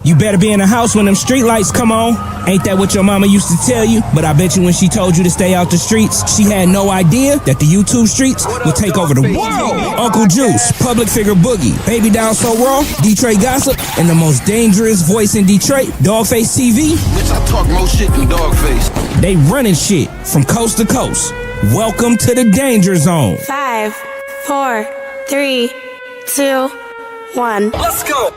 You better be in the house when them street lights come on. Ain't that what your mama used to tell you? But I bet you when she told you to stay out the streets, she had no idea that the YouTube streets would take over the world. Uncle Juice, public figure Boogie, Baby Down So Raw, Detroit Gossip, and the most dangerous voice in Detroit, Dogface TV. Bitch, I talk more shit than Dogface. They running shit from coast to coast. Welcome to the Danger Zone. 5, 4, 3, 2, 1. Let's go.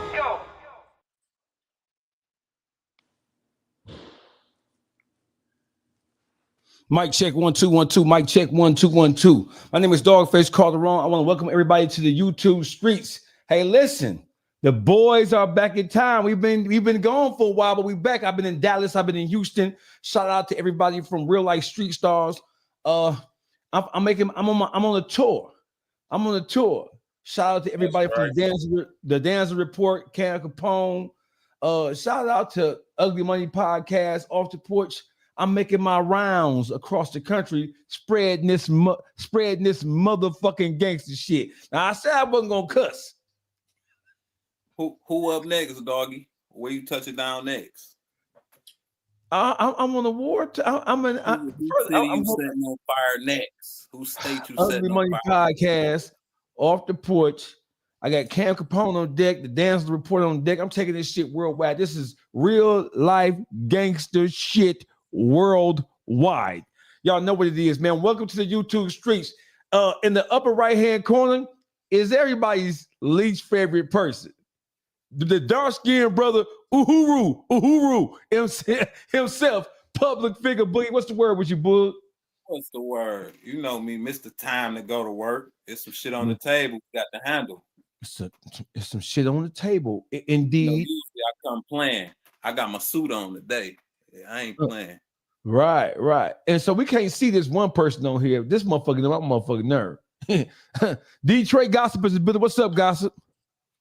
Mic check 1 2 1 2. Mic check 1 2 1 2. My name is Dogface Calderon. I want to welcome everybody to the YouTube streets. Hey, listen, the boys are back in town. We've been gone for a while, but we back. I've been in Dallas. I've been in Houston. Shout out to everybody from Real Life Street Stars. I'm on a tour. I'm on a tour. Shout out to everybody from the Danza Report, Cam Capone. Shout out to Ugly Money Podcast, Off the Porch. I'm making my rounds across the country, spreading this motherfucking gangster shit. Now I said I wasn't gonna cuss. Who up next, doggy? Where you touch it down next? I'm on the war. I'm setting on fire next? Who state you Ugly setting Money on fire? Podcast, Off the Porch. I got Cam Capone on deck, the Dancer Report on deck. I'm taking this shit worldwide. This is real life gangster shit. Worldwide. Y'all know what it is, man. Welcome to the YouTube streets. In the upper right-hand corner is everybody's least favorite person. The dark-skinned brother, Uhuru himself, public figure Boogie. What's the word with you, Boog? What's the word? You know me, Mr. Time to go to work. There's some shit on the table we got to handle. It's some shit on the table. Indeed. You know, usually I come playing. I got my suit on today. I ain't playing. Right. And so we can't see this one person on here. This motherfucking nerve. Detroit Gossip is building. What's up, Gossip?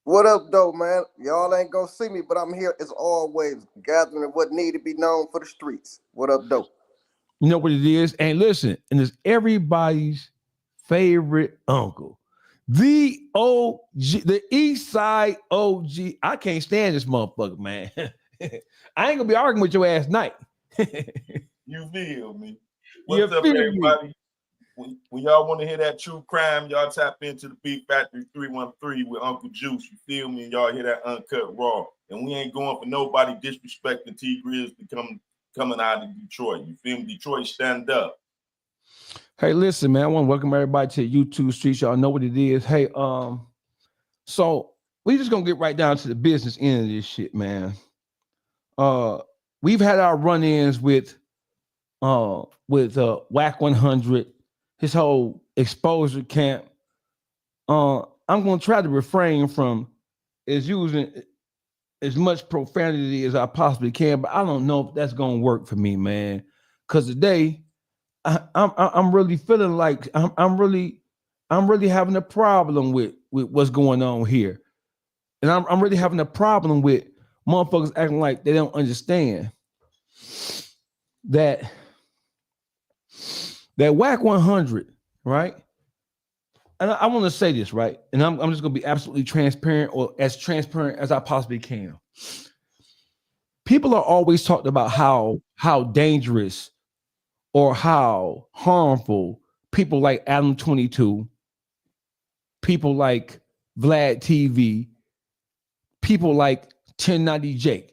What up, though, man? Y'all ain't gonna see me, but I'm here as always, gathering what need to be known for the streets. What up, though? You know what it is? And listen, and it's everybody's favorite uncle. The OG, the East Side OG. I can't stand this motherfucker, man. I ain't gonna be arguing with your ass night. You feel me? What's up, everybody? When y'all want to hear that true crime, y'all tap into the Beat Factory 313 with Uncle Juice. You feel me? And y'all hear that uncut raw. And we ain't going for nobody disrespecting T Grizzley coming out of Detroit. You feel me? Detroit, stand up. Hey, listen, man. I want to welcome everybody to YouTube streets. Y'all know what it is. Hey, so we just gonna get right down to the business end of this shit, man. We've had our run-ins with Wack 100, his whole exposure camp. I'm gonna try to refrain from using as much profanity as I possibly can, but I don't know if that's gonna work for me, man. Because today I'm really feeling like I'm really having a problem with what's going on here, and I'm really having a problem with motherfuckers acting like they don't understand that Wack 100, right? And I want to say this, right? And I'm just gonna be absolutely transparent, or as transparent as I possibly can. People are always talking about how dangerous or how harmful people like Adam 22, people like Vlad TV, people like 1090 Jake,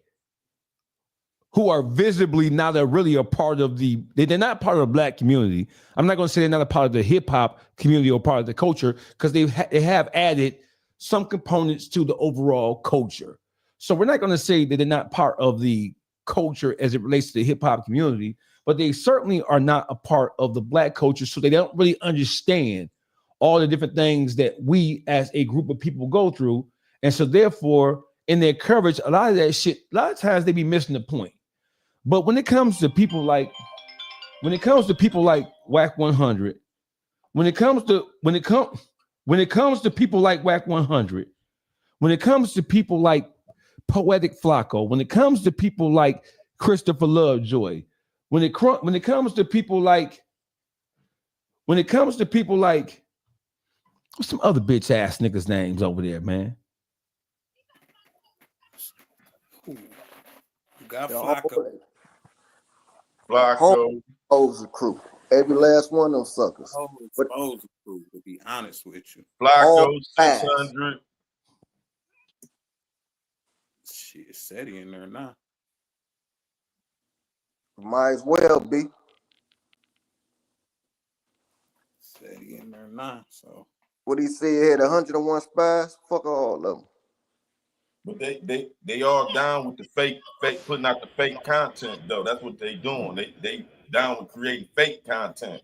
who are visibly not really a part of they're not part of the black community. I'm not going to say they're not a part of the hip hop community or part of the culture, because they have added some components to the overall culture. So we're not going to say that they're not part of the culture as it relates to the hip hop community, but they certainly are not a part of the black culture. So they don't really understand all the different things that we as a group of people go through. And so therefore, in their coverage, a lot of that shit, a lot of times they be missing the point. But when it comes to people like Wack 100, when it comes to people like Wack 100, when it comes to people like Poetic Flacco, when it comes to people like Christopher Lovejoy, when it comes to people like what's some other bitch ass niggas names over there, man? Ooh, you got The Flacco. Flacco. Whole crew. Every last one of them suckers. Oh, But exposed crew, to be honest with you. Flacco, all pass. 600. Shit, Seti in there now. Might as well be. Seti in there now. So What he said, had 101 spies. Fuck all of them. But they all down with the fake putting out the fake content though. That's what they doing. They down with creating fake content.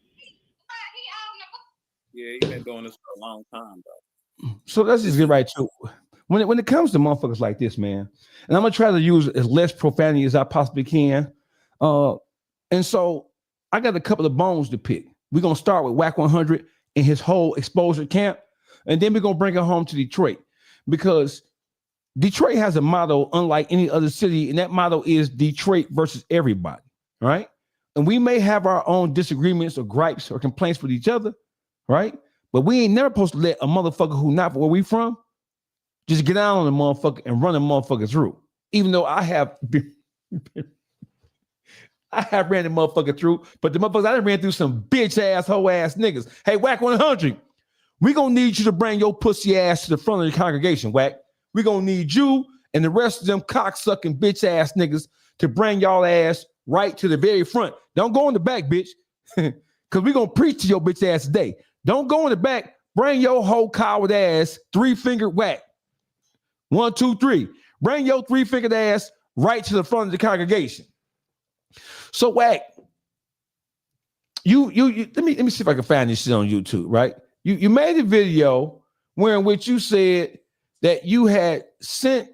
yeah, he been doing this for a long time though. So let's just get right to it. When it comes to motherfuckers like this, man, and I'm gonna try to use as less profanity as I possibly can. And so I got a couple of bones to pick. We're gonna start with Wack 100 and his whole exposure camp, and then we're gonna bring it home to Detroit, because Detroit has a motto unlike any other city, and that motto is Detroit versus everybody, right? And we may have our own disagreements or gripes or complaints with each other, right? But we ain't never supposed to let a motherfucker who not where we from just get out on the motherfucker and run the motherfucker through. Even though I have ran the motherfucker through, but the motherfuckers I done ran through some bitch ass hoe ass niggas. Hey, Wack 100, we gonna need you to bring your pussy ass to the front of the congregation, Wack. We gonna need you and the rest of them cocksucking bitch ass niggas to bring y'all ass right to the very front. Don't go in the back, bitch, because we gonna preach to your bitch ass today. Don't go in the back. Bring your whole coward ass 3-fingered Wack. 1, 2, 3. Bring your 3-fingered ass right to the front of the congregation. So Wack, you let me see if I can find this shit on YouTube, right? You made a video wherein which you said that you had sent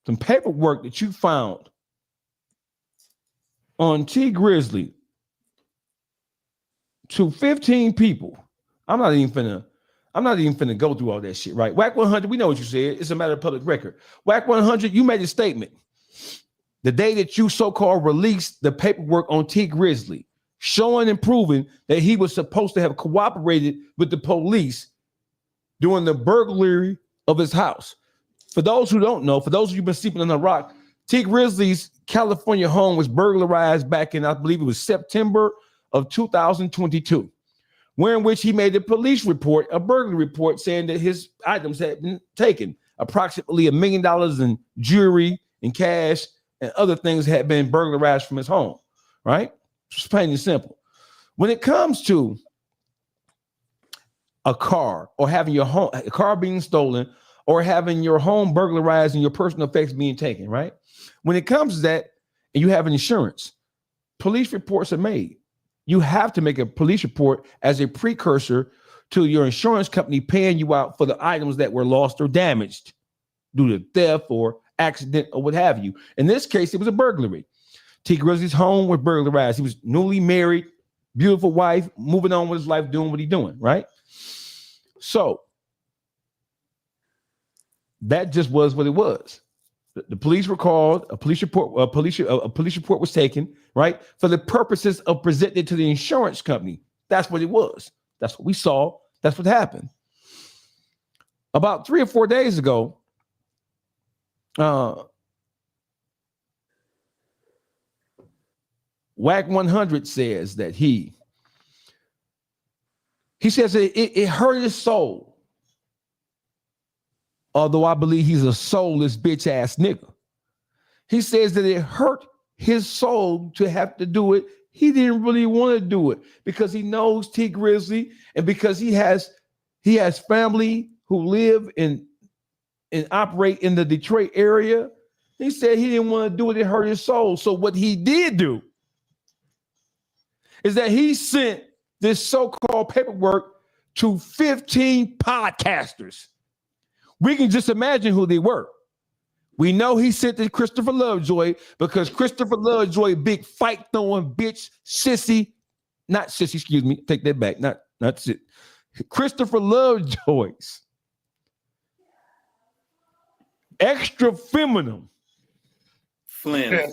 some paperwork that you found on T Grizzley to 15 people. I'm not even finna go through all that shit, right? Wack 100, we know what you said. It's a matter of public record. Wack 100, you made a statement the day that you so-called released the paperwork on T Grizzley, showing and proving that he was supposed to have cooperated with the police during the burglary of his house. For those who don't know, for those of you who've been sleeping on the rock, T Grizzley's California home was burglarized back in, I believe it was September of 2022, wherein which he made a police report, a burglary report, saying that his items had been taken. Approximately $1 million in jewelry and cash and other things had been burglarized from his home, right? Just plain and simple. When it comes to a car or having your home, a car being stolen, or having your home burglarized and your personal effects being taken, right? When it comes to that and you have insurance, police reports are made. You have to make a police report as a precursor to your insurance company paying you out for the items that were lost or damaged due to theft or accident or what have you. In this case, it was a burglary. T Grizzley's home was burglarized. He was newly married, beautiful wife, moving on with his life, doing what he's doing, right? So that just was what it was. The police were called. A police report was taken, right, for the purposes of presenting it to the insurance company. That's what it was. That's what we saw. That's what happened. About 3 or 4 days ago, Wack 100 says that he says it hurt his soul. Although I believe he's a soulless bitch ass nigga. He says that it hurt his soul to have to do it. He didn't really want to do it because he knows T Grizzley and because he has family who live and operate in the Detroit area. He said he didn't want to do it. It hurt his soul. So what he did do is that he sent this so-called paperwork to 15 podcasters. We can just imagine who they were. We know he sent to Christopher Lovejoy because Christopher Lovejoy, big fight throwing bitch, not sissy, excuse me, take that back, not sit. Christopher Lovejoy's extra feminine, Flynn.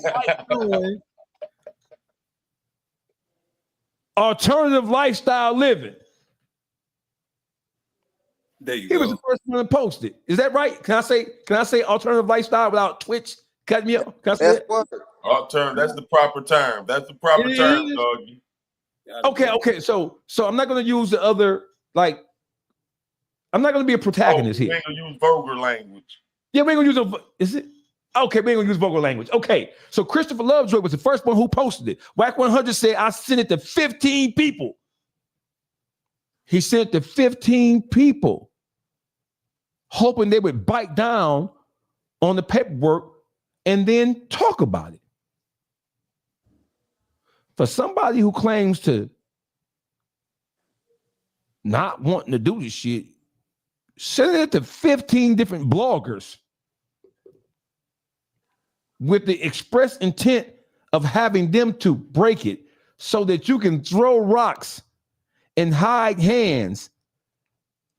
alternative lifestyle living. There you He was go. the first one to post it. Is that right? Can I say alternative lifestyle without Twitch cutting me up? Can I say That's that? what. That's the proper term. That's the proper It term, is. doggy. Okay. So I'm not gonna use the other, like, I'm not gonna be a protagonist We here. ain't gonna use vulgar language. Yeah, we ain't gonna use is it? Okay, we ain't gonna use vulgar language. Okay, so Christopher Lovejoy was the first one who posted it. Wack 100 said, I sent it to 15 people. He sent it to 15 people, hoping they would bite down on the paperwork and then talk about it. For somebody who claims to not wanting to do this shit, send it to 15 different bloggers with the express intent of having them to break it so that you can throw rocks and hide hands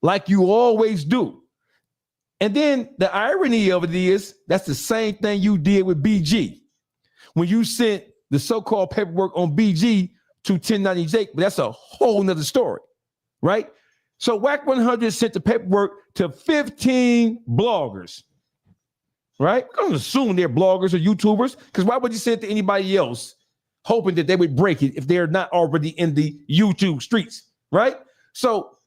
like you always do. And then the irony of it is that's the same thing you did with BG. When you sent the so-called paperwork on BG to 1090 Jake, but that's a whole nother story, right? So Wack 100 sent the paperwork to 15 bloggers, right? We're going to assume they're bloggers or YouTubers, because why would you send it to anybody else hoping that they would break it if they're not already in the YouTube streets, right? So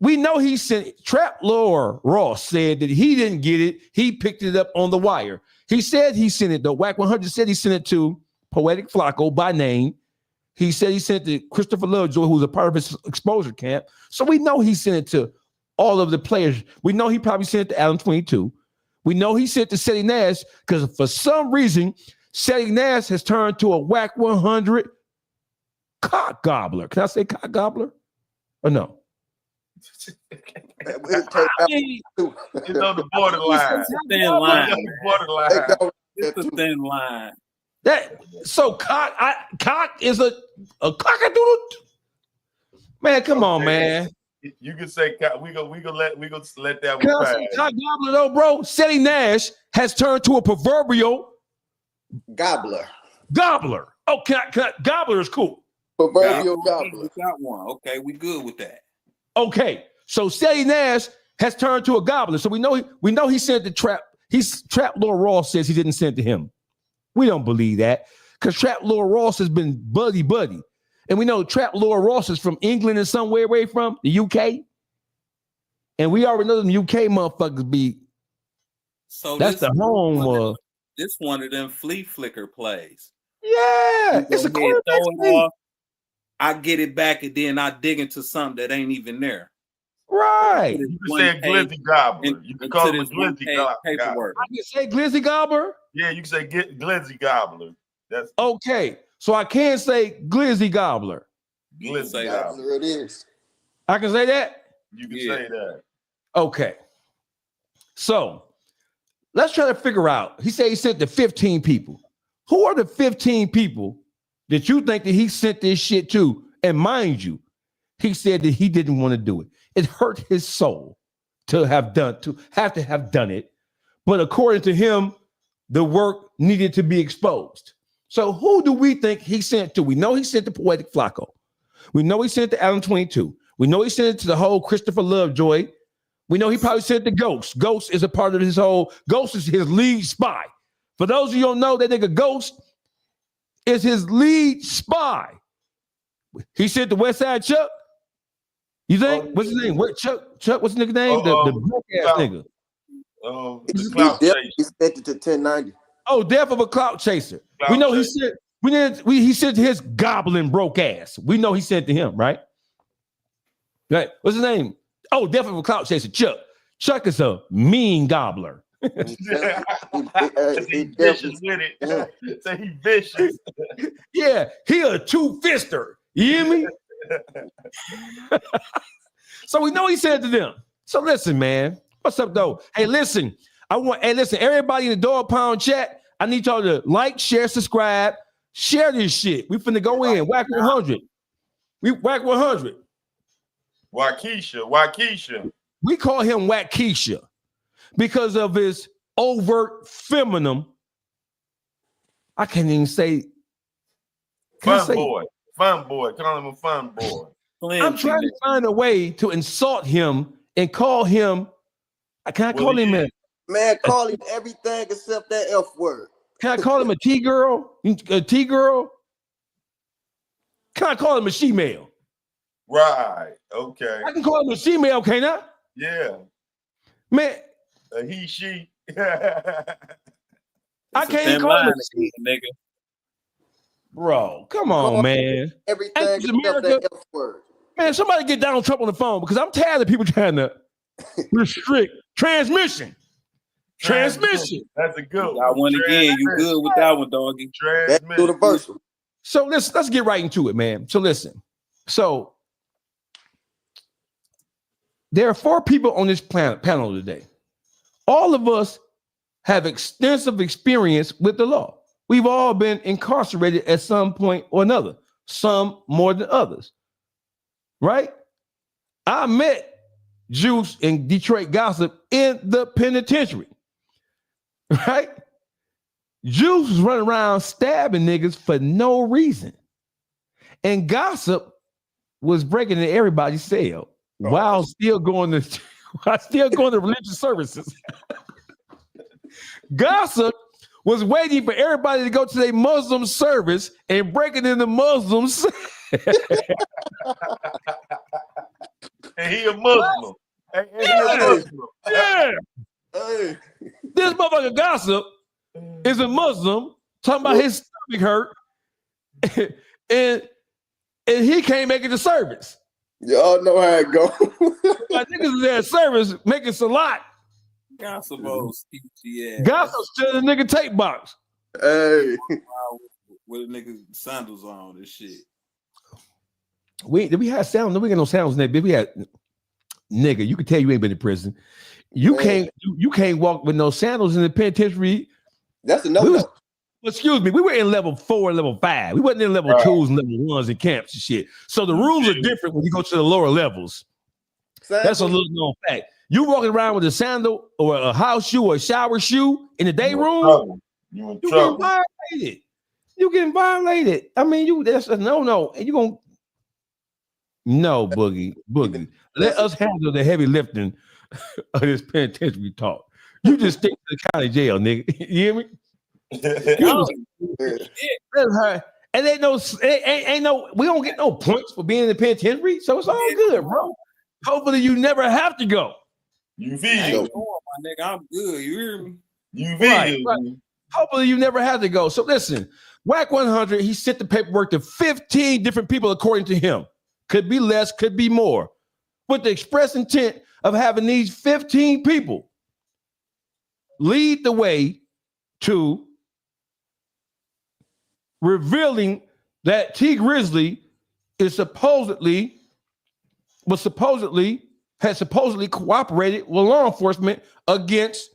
we know he sent it. Trap Lord Ross said that he didn't get it. He picked it up on the wire. He said he sent it, though. Wack 100 said he sent it to Poetic Flacco by name. He said he sent it to Christopher Lovejoy, who was a part of his exposure camp. So we know he sent it to all of the players. We know he probably sent it to Adam 22. We know he sent it to Seti Nash because for some reason, Seti Nash has turned to a Wack 100 cock gobbler. Can I say cock gobbler or no? It's on the borderline. It's a thin line. It's on the borderline. It's a thin line. Cock is a cockadoodle. Man, come on, man. You can say we gonna let that Can one I pass. say cock gobbler though, bro? Seti Nash has turned to a proverbial Gobbler. gobbler. Oh, gobbler is cool. Proverbial gobbler. We got one. Okay, we good with that. Okay, so Seti Nash has turned to a gobbler. So we know he sent the trap. Trap Lord Ross says he didn't send to him. We don't believe that because Trap Lord Ross has been buddy. And we know Trap Lord Ross is from England and somewhere away from the UK. And we already know them UK motherfuckers be. So that's the home. This one of them flea flicker plays. Yeah, it's a quarterback. I get it back and then I dig into something that ain't even there. Right. You can say a glizzy gobbler. You can call him a glizzy gobbler. I can say glizzy gobbler? Yeah, you can say glizzy gobbler. That's okay. So I can say glizzy gobbler. Glizzy gobbler. It is. I can say that? You can say that. Okay. So let's try to figure out. He said he sent to 15 people. Who are the 15 people that you think that he sent this shit to? And mind you, he said that he didn't want to do it. It hurt his soul to have done it. But according to him, the work needed to be exposed. So who do we think he sent to? We know he sent to Poetic Flacco. We know he sent to Adam 22. We know he sent it to the whole Christopher Lovejoy. We know he probably sent it to Ghost. Ghost is a part of his whole. Ghost is his lead spy. For those of you who don't know, that nigga Ghost is his lead spy. He sent to West Side Chuck. You think? What's his name? What Chuck? What's the nigga name? The broke ass nigga. He sent it to 1090. Oh, death of a clout chaser. We know he sent to his goblin broke ass. We know he sent to him, right? Right. What's his name? Oh, death of a clout chaser. Chuck. Chuck is a mean gobbler. He vicious with it. Say he vicious. Yeah, he a two-fister. You hear me? So we know he said to them. So listen, man. What's up, though? Hey, listen. Everybody in the Dog Pound chat, I need y'all to like, share, subscribe, share this shit. We finna go in. Wack 100. We Wack 100. Wackisha. We call him Wackisha because of his overt feminine. I can't even say. Fun boy. Call him a fun boy. I'm trying to find a way to insult him and call him. Can I call him a man? Call him everything except that F word. Can I call him a T girl? A T girl? Can I call him a she-male? Right. Okay. I can call him a she-male, can't I? Yeah. Man. A he, she. I can't even call him a she. Nigga. Bro, come on, man. Everything except that F word. Man, somebody get Donald Trump on the phone because I'm tired of people trying to restrict transmission. Transmission. That's a good one. That one again. You good with that one, doggy. That's universal. So let's get right into it, man. So listen. So there are 4 people on this panel today. All of us have extensive experience with the law. We've all been incarcerated at some point or another, some more than others, right? I met Juice and Detroit Gossip in the penitentiary, right? Juice was running around stabbing niggas for no reason. And Gossip was breaking into everybody's cell while still going to religious services. Gossip was waiting for everybody to go to their Muslim service and breaking into Muslims. And he a Muslim. Yeah. Hey. This motherfucker Gossip is a Muslim talking about his stomach hurt, and he can't make it to service. Y'all know how it go. My niggas is at service making salat. Gossip still in the nigga tape box. Hey. With a nigga sandals on this shit. We had sound. We got no sounds in there. We had nigga. You can tell you ain't been in prison. You can't walk with no sandals in the penitentiary. That's a no. Excuse me. We were in level 4 and level 5. We wasn't in level 2s and level 1s in camps and shit. So the rules are different when you go to the lower levels. That's a little known fact. You walking around with a sandal or a house shoe or a shower shoe in the day room, you getting violated. You getting violated. I mean, that's a no. And you gonna Boogie. Let us handle the heavy lifting of this penitentiary talk. You just stick to the county jail, nigga. You hear me? And ain't no, we don't get no points for being in the penitentiary, so it's all good, bro. Hopefully, you never have to go. You feel my nigga, I'm good. You hear me? You feel right. Hopefully, you never have to go. So listen, Wack 100, he sent the paperwork to 15 different people, according to him. Could be less, could be more, with the express intent of having these 15 people lead the way to revealing that T Grizzley had supposedly cooperated with law enforcement against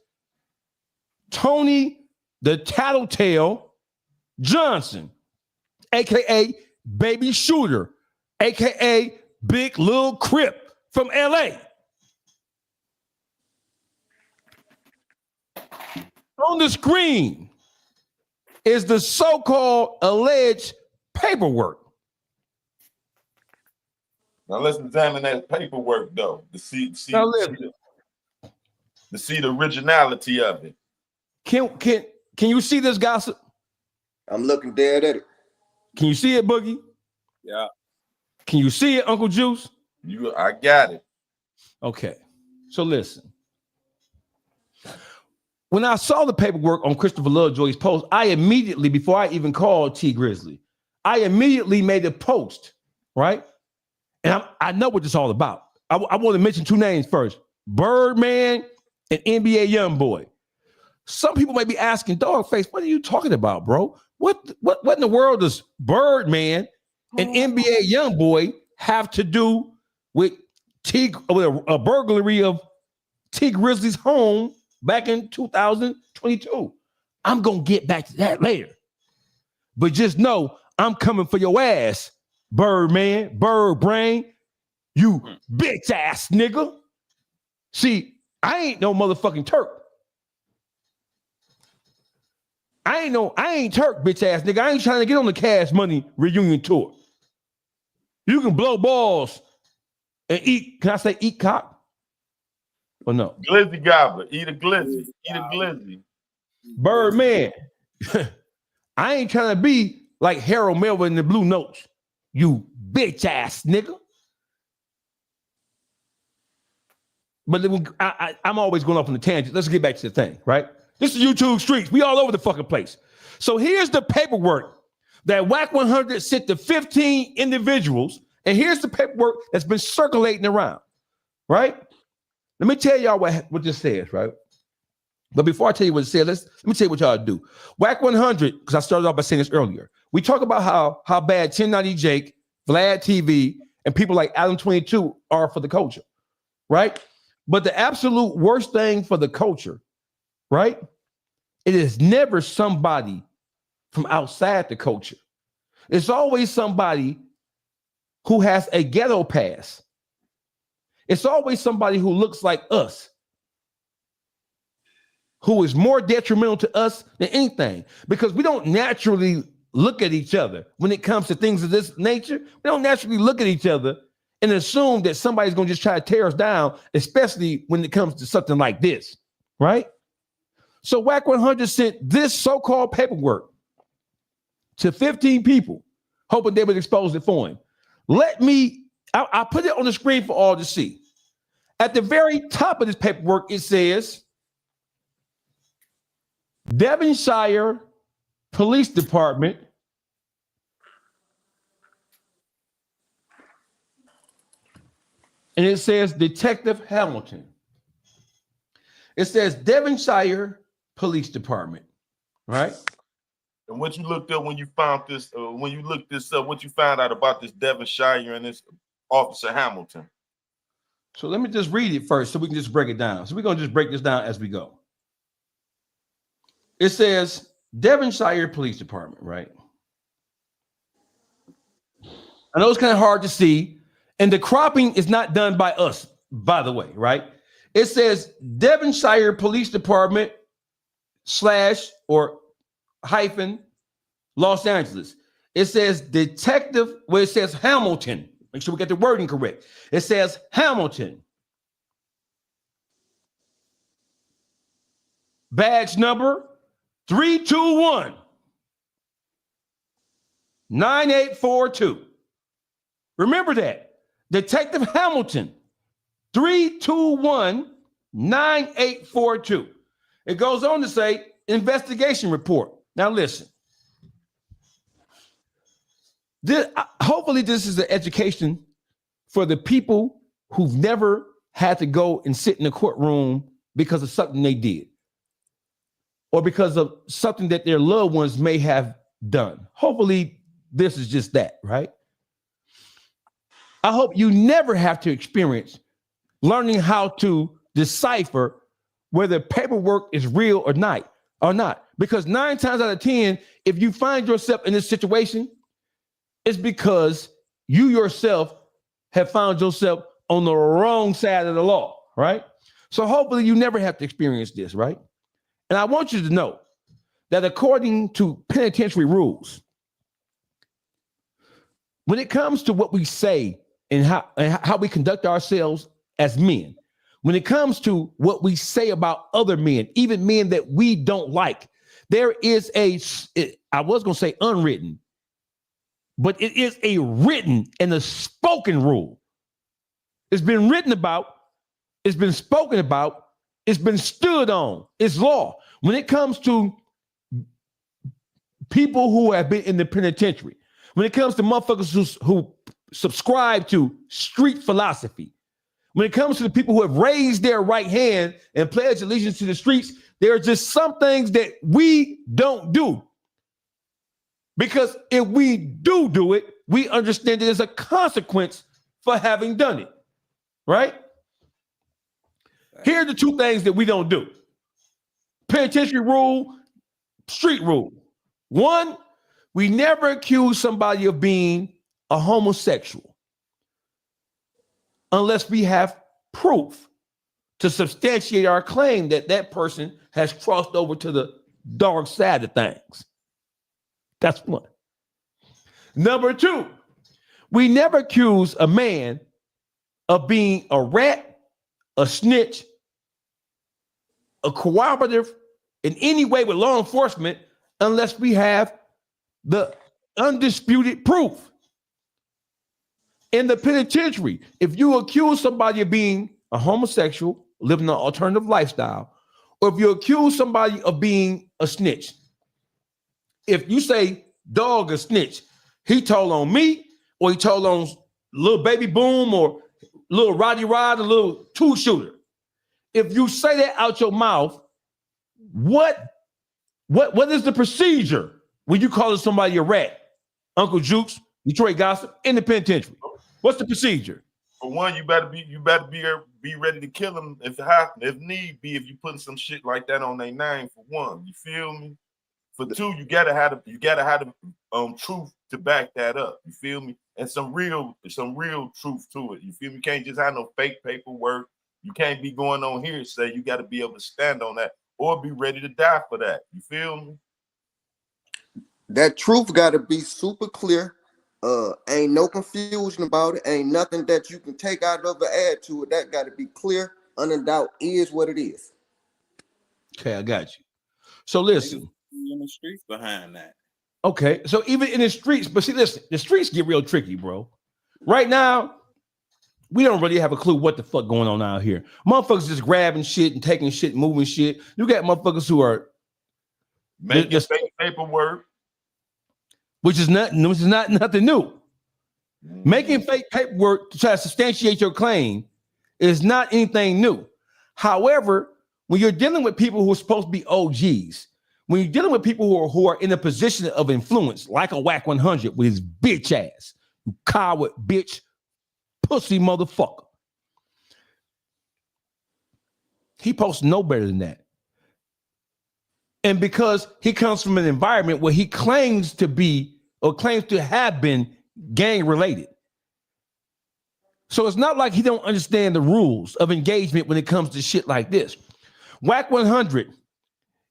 Tony the Tattletale Johnson, aka Baby Shooter, aka Big Lil Crip from LA. On the screen is the so-called alleged paperwork. Now let's examine that paperwork, though, to see the originality of it. Can you see this, Gossip? I'm looking dead at it. Can you see it, Boogie? Yeah. Can you see it, Uncle Juice? I got it. Okay. So listen. When I saw the paperwork on Christopher Lovejoy's post, I immediately, before I even called T Grizzley, I immediately made a post, right? And I know what this is all about. I want to mention 2 names first: Birdman and NBA Youngboy. Some people may be asking, Dogface, what are you talking about, bro? What in the world does Birdman and NBA Youngboy have to do with a burglary of T Grizzly's home back in 2022? I'm gonna get back to that later. But just know I'm coming for your ass, Birdman, Bird Brain, you bitch ass nigga. See, I ain't no motherfucking Turk. I ain't Turk, bitch ass nigga. I ain't trying to get on the Cash Money reunion tour. You can blow balls and eat. Can I say eat cock? Or no? Glizzy gobbler. Eat a glizzy. Eat a glizzy. Birdman. I ain't trying to be like Harold Melvin in the Blue Notes. You bitch ass nigga. But I'm always going off on the tangent. Let's get back to the thing, right? This is YouTube streets. We all over the fucking place. So here's the paperwork that Wack 100 sent to 15 individuals. And here's the paperwork that's been circulating around, right? Let me tell y'all what this says, right? But before I tell you what it says, let me tell you what y'all do. Wack 100, because I started off by saying this earlier. We talk about how bad 1090 Jake, Vlad TV, and people like Adam 22 are for the culture, right? But the absolute worst thing for the culture, right? It is never somebody from outside the culture. It's always somebody who has a ghetto pass. It's always somebody who looks like us, who is more detrimental to us than anything, because we don't naturally look at each other when it comes to things of this nature. We don't naturally look at each other and assume that somebody's going to just try to tear us down, especially when it comes to something like this, right? So Wack 100 sent this so-called paperwork to 15 people, hoping they would expose it for him. I'll put it on the screen for all to see. At the very top of this paperwork, it says, Devonshire Police Department and it says Detective Hamilton. It says Devonshire Police Department, right? And what you looked up when you found this, when you looked this up, what you found out about this Devonshire and this Officer Hamilton? So let me just read it first so we can just break it down. So we're going to just break this down as we go. It says Devonshire Police Department, right? I know it's kind of hard to see. And the cropping is not done by us, by the way, right? It says Devonshire Police Department / Los Angeles. It says Detective, well, it says Hamilton. Make sure we get the wording correct. It says Hamilton. Badge number 321-9842. Remember that. Detective Hamilton, 321-9842. It goes on to say investigation report. Now listen. Hopefully this is an education for the people who've never had to go and sit in a courtroom because of something they did or because of something that their loved ones may have done. Hopefully this is just that, right? I hope you never have to experience learning how to decipher whether paperwork is real or not. Because 9 times out of 10, if you find yourself in this situation, it's because you yourself have found yourself on the wrong side of the law, right? So hopefully you never have to experience this, right? And I want you to know that according to penitentiary rules, when it comes to what we say and how we conduct ourselves as men, when it comes to what we say about other men, even men that we don't like, there is I was going to say unwritten, but it is a written and a spoken rule. It's been written about, it's been spoken about, it's been stood on, it's law. When it comes to people who have been in the penitentiary, when it comes to motherfuckers who subscribe to street philosophy, when it comes to the people who have raised their right hand and pledged allegiance to the streets, there are just some things that we don't do. Because if we do it, we understand that there's a consequence for having done it, right? Here are the 2 things that we don't do. Penitentiary rule, street rule. 1, we never accuse somebody of being a homosexual unless we have proof to substantiate our claim that that person has crossed over to the dark side of things. That's 1. Number 2, We never accuse a man of being a rat, a snitch, a cooperative in any way with law enforcement unless we have the undisputed proof. In the penitentiary, if you accuse somebody of being a homosexual, living an alternative lifestyle, or if you accuse somebody of being a snitch, if you say dog a snitch, he told on me, or he told on little baby boom, or little Roddy Rod, a little two shooter. If you say that out your mouth, what is the procedure when you calling somebody a rat? Uncle Jukes, Detroit Gossip, in the penitentiary. What's the procedure? For one, you better be ready to kill them if need be. If you putting some shit like that on their name, for one, you feel me. For two, you gotta have the truth to back that up. You feel me, and some real truth to it. You feel me. You can't just have no fake paperwork. You can't be going on here and say you got to be able to stand on that or be ready to die for that. You feel me? That truth got to be super clear. Ain't no confusion about it. Ain't nothing that you can take out of or add to it. That got to be clear. Unendoubt is what it is. Okay, I got you. So listen. In the streets behind that. Okay, so even in the streets, but see, listen, the streets get real tricky, bro. Right now, we don't really have a clue what the fuck going on out here. Motherfuckers just grabbing shit and taking shit, moving shit. You got motherfuckers who are making fake paperwork, which is not nothing new. Making fake paperwork to try to substantiate your claim is not anything new. However, when you're dealing with people who are supposed to be OGs, when you're dealing with people who are in a position of influence, like a Wack 100 with his bitch ass, you coward bitch, pussy motherfucker. He supposed to know better than that. And because he comes from an environment where he claims to be or claims to have been gang related. So it's not like he don't understand the rules of engagement when it comes to shit like this. Wack 100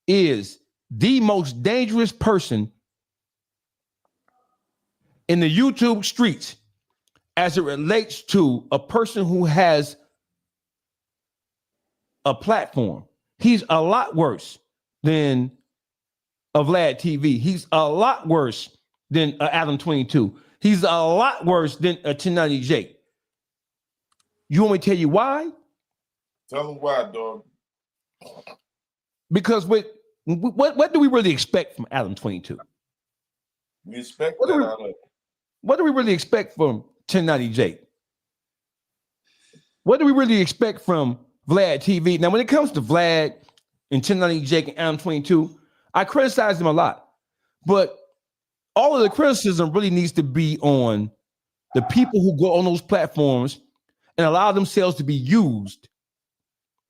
is the most dangerous person in the YouTube streets as it relates to a person who has a platform. He's a lot worse than a Vlad TV. He's a lot worse than Adam 22. He's a lot worse than a 1090J. You want me to tell you why? Tell them why, dog. Because what do we really expect from Adam 22? We expect what do we really expect from 1090J? What do we really expect from Vlad TV? Now, when it comes to Vlad and 1090J and Adam 22, I criticize them a lot. But all of the criticism really needs to be on the people who go on those platforms and allow themselves to be used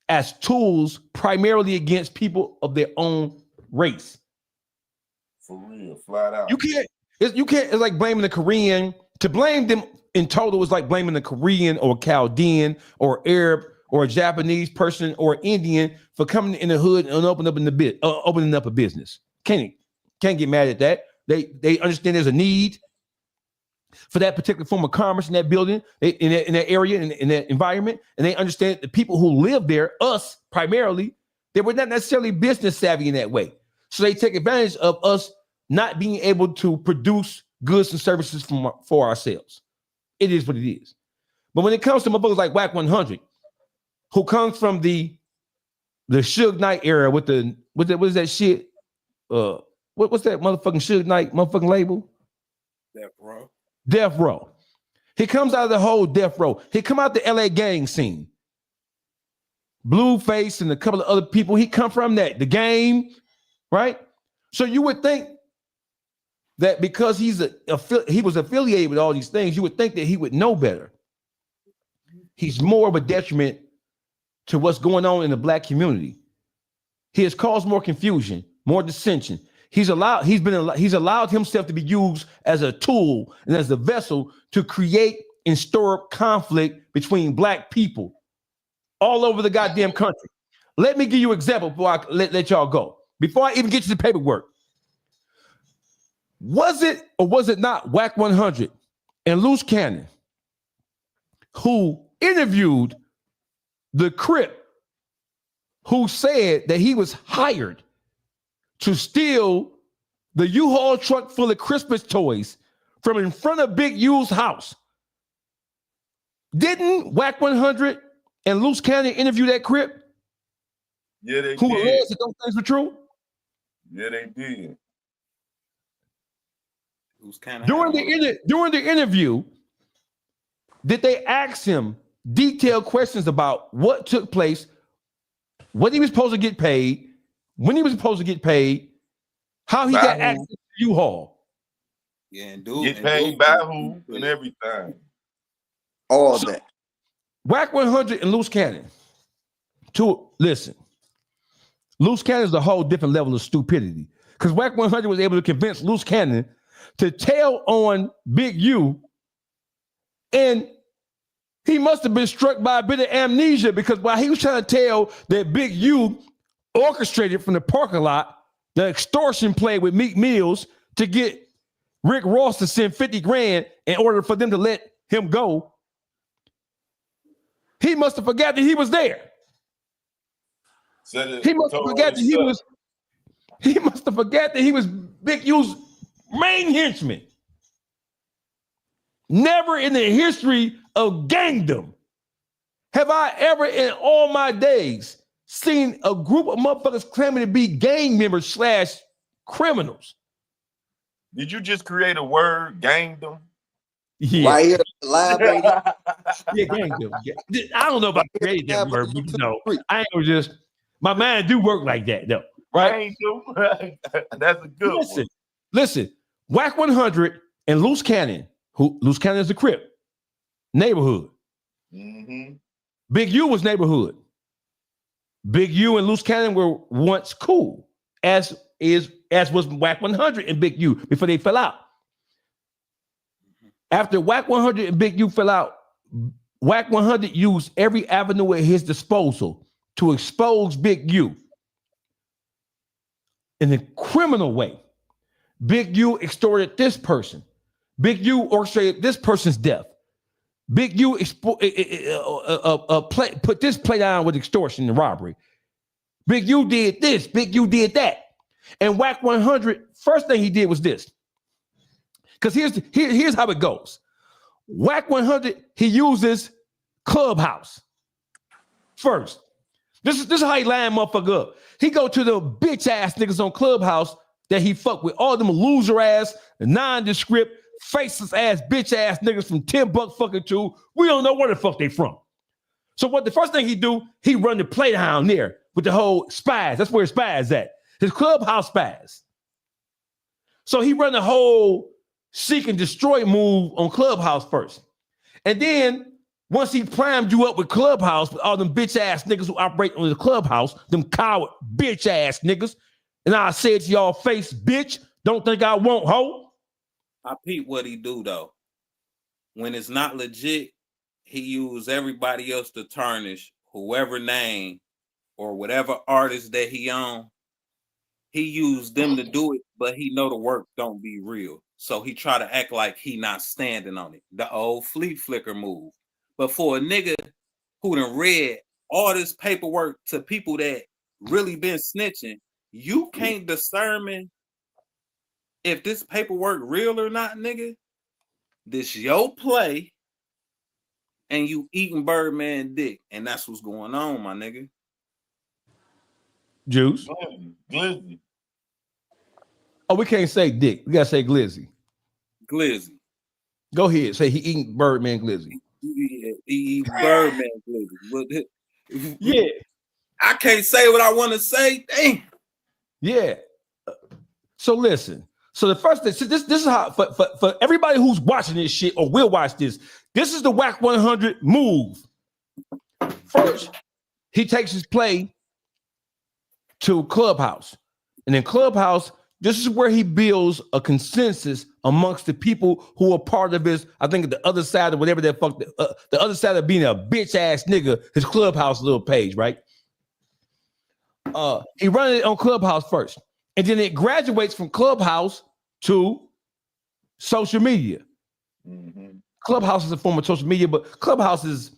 as tools primarily against people of their own race. For real, flat out. You can't, it's like blaming the Korean. To blame them in total is like blaming the Korean or Chaldean or Arab or a Japanese person or Indian for coming in the hood and opening up a business. Can't get mad at that. They understand there's a need for that particular form of commerce in that building, in that area, in that environment, and they understand the people who live there, us primarily, they were not necessarily business savvy in that way. So they take advantage of us not being able to produce goods and services for ourselves. It is what it is. But when it comes to motherfuckers like Wack 100, who comes from the Suge Knight era with what is that shit? What's that motherfucking Suge Knight motherfucking label? Death Row. He comes out of the whole Death Row. He come out the LA gang scene. Blueface and a couple of other people. He come from the game, right? So you would think that because he was affiliated with all these things, you would think that he would know better. He's more of a detriment to what's going on in the black community. He has caused more confusion, more dissension. He's allowed himself to be used as a tool and as a vessel to create and stir up conflict between black people all over the goddamn country. Let me give you an example before I let y'all go. Before I even get to the paperwork. Was it or was it not Wack 100 and Loose Cannon, who interviewed the Crip, who said that he was hired to steal the U-Haul truck full of Christmas toys from in front of Big U's house. Didn't Wack 100 and Loose Cannon interview that Crip? Yeah, they who did. alleged that those things were true? Yeah, they did. During the interview, did they ask him detailed questions about what took place, what he was supposed to get paid, when he was supposed to get paid, how he got access to U-Haul? Yeah, and dude get paid by who and everything. All that. Wack 100 and Loose Cannon. Listen, Loose Cannon is a whole different level of stupidity, because Wack 100 was able to convince Loose Cannon to tell on Big U, and he must have been struck by a bit of amnesia, because while he was trying to tell that Big U orchestrated from the parking lot the extortion play with Meek Mills to get Rick Ross to send 50 grand in order for them to let him go, he must have forgot that he was there. He must have forgot that he was Big U's main henchman. Never in the history of gangdom have I ever in all my days seen a group of motherfuckers claiming to be gang members / criminals. Did you just create a word, gangdom? Yeah. Right here, live, baby. Yeah, gangdom. Yeah. I don't know about creating that word, but you know, I ain't gonna just, my mind do work like that, though. Right? That's a good one. Listen, Wack 100 and Loose Cannon, who Loose Cannon is the Crip, neighborhood. Mm-hmm. Big U was neighborhood. Big U and Loose Cannon were once cool, as was Wack 100 and Big U before they fell out. After Wack 100 and Big U fell out, Wack 100 used every avenue at his disposal to expose Big U in a criminal way. Big U extorted this person. Big U orchestrated this person's death. Big U put this play down with extortion and robbery. Big U did this. Big U did that. And Wack 100, first thing he did was this. Because here's how it goes. Wack 100, he uses Clubhouse first. This is how he line motherfucker up. He go to the bitch ass niggas on Clubhouse that he fuck with, all them loser ass, nondescript, faceless ass, bitch ass niggas from 10 buck fucking 2. We don't know where the fuck they from. So what the first thing he do, he run the playdown there with the whole spies. That's where his spies at. His Clubhouse spies. So he run the whole seek and destroy move on Clubhouse first. And then once he primed you up with Clubhouse, with all them bitch ass niggas who operate on the Clubhouse, them coward bitch ass niggas, and I said to y'all face, bitch, don't think I won't, ho. I peep what he do though. When it's not legit, he use everybody else to tarnish whoever name or whatever artist that he on. He used them to do it, but he know the work don't be real. So he try to act like he not standing on it. The old Fleet Flicker move. But for a nigga who done read all this paperwork to people that really been snitching, you can't discern if this paperwork real or not, nigga. This your play, and you eating Birdman dick, and that's what's going on, my nigga. Juice. Glizzy. Oh, we can't say dick. We gotta say glizzy. Glizzy. Go ahead. Say he eating Birdman glizzy. Yeah, he eat Birdman glizzy. But yeah, I can't say what I want to say. Dang. Yeah. So listen. So the first thing, so this is how for everybody who's watching this shit or will watch this. This is the Wack 100 move. First, he takes his play to Clubhouse, and in Clubhouse, this is where he builds a consensus amongst the people who are part of his, I think, the other side of whatever that fuck, the other side of being a bitch ass nigga, his Clubhouse little page, right? He run it on Clubhouse first, and then it graduates from Clubhouse to social media. Clubhouse is a form of social media, but Clubhouse is